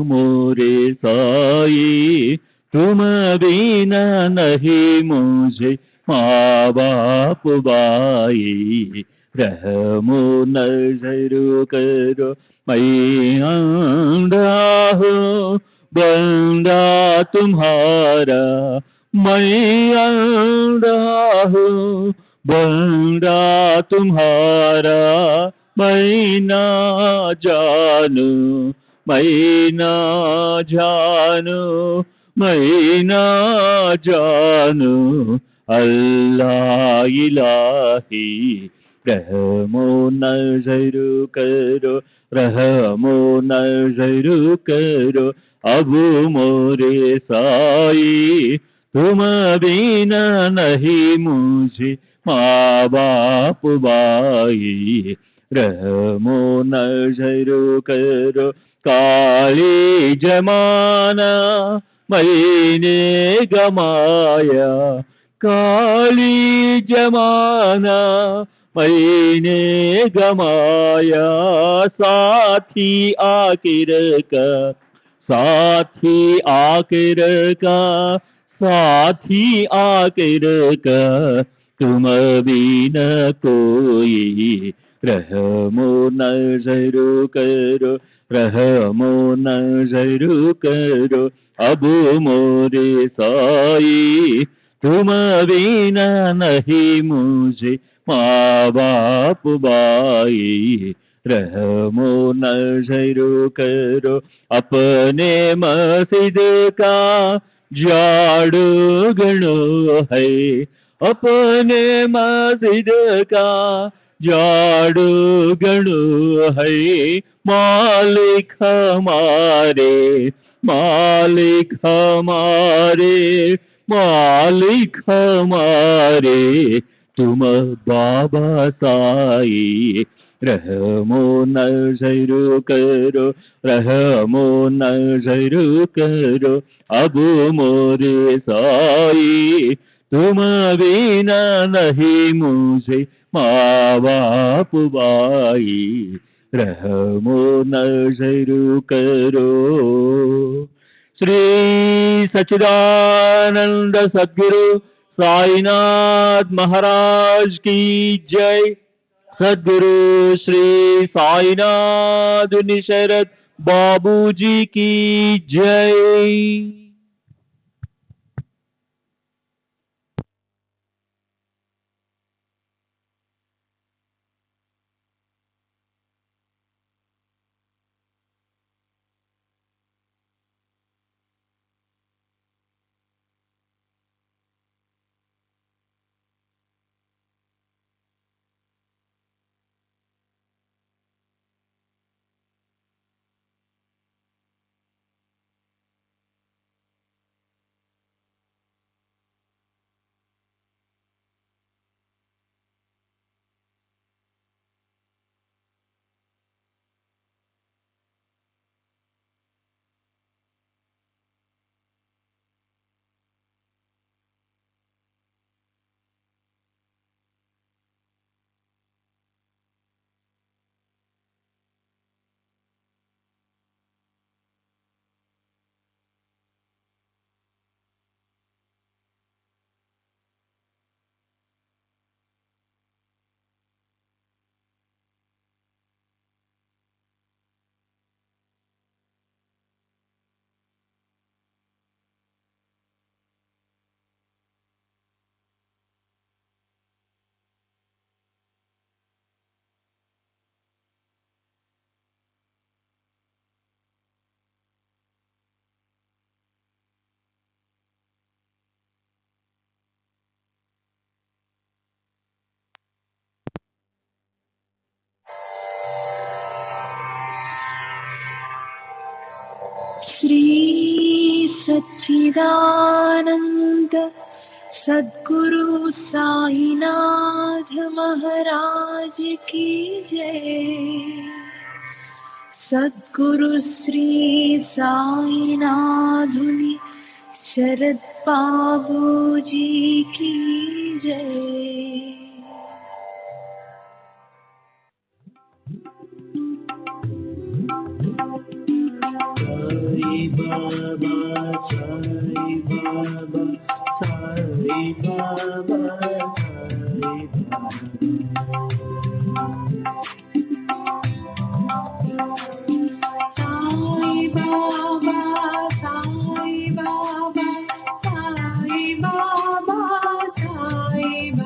मोरे साई, तुम बिना नहीं मुझे माँ बाप भाई। रहमो नजर करो, मैं अंधा हूँ बंदा तुम्हारा। मैं अंधा हूँ बंदा तुम्हारा। मैं ना जानू, मैं ना जानू, मैं ना जानू, अल्लाह इलाही रहमो नजर करो, रहमो नजर करो, अब मोरे साई तुम बिना नहीं मुझे माँ बाप भाई, रहमो नजर करो। काली जमाना मैंने गमाया, काली जमाना मैंने गमाया, साथी आखिर का, साथी आखिर का, साथी आखिर का, तुम भी न कोई, रहमो नजर करो, रहमो नजर करो, अब मोरे साई तुम बिना नहीं मुझे माँ बाप भाई, रहमो नजर करो। अपने मस्जिद का झाड़ू गणो है, अपने मस्जिद का झाड़ू गणो है, मालिक हमारे, मालिक हमारे, मालिक हमारे, तुम बाबा साई, रहमो नजर करो, रहमो नजर करो, अब मोरे साई तुम बिना नहीं मुझे माँ बाप भाई, रहमो नजर करो। श्री सच्चिदानंद सद्गुरु साईनाथ महाराज की जय। सद्गुरु श्री साईनाथ निशरद बाबू जी की जय। श्री सच्चिदानंद सद्गुरु साईनाथ महाराज की जय। सद्गुरु श्री साईनाथुनि शरद बाबू जी की जय। साई बाबा, साई बाबा, साई बाबा, साई बाबा, साई बाबा, साई बाबा, साई बाबा,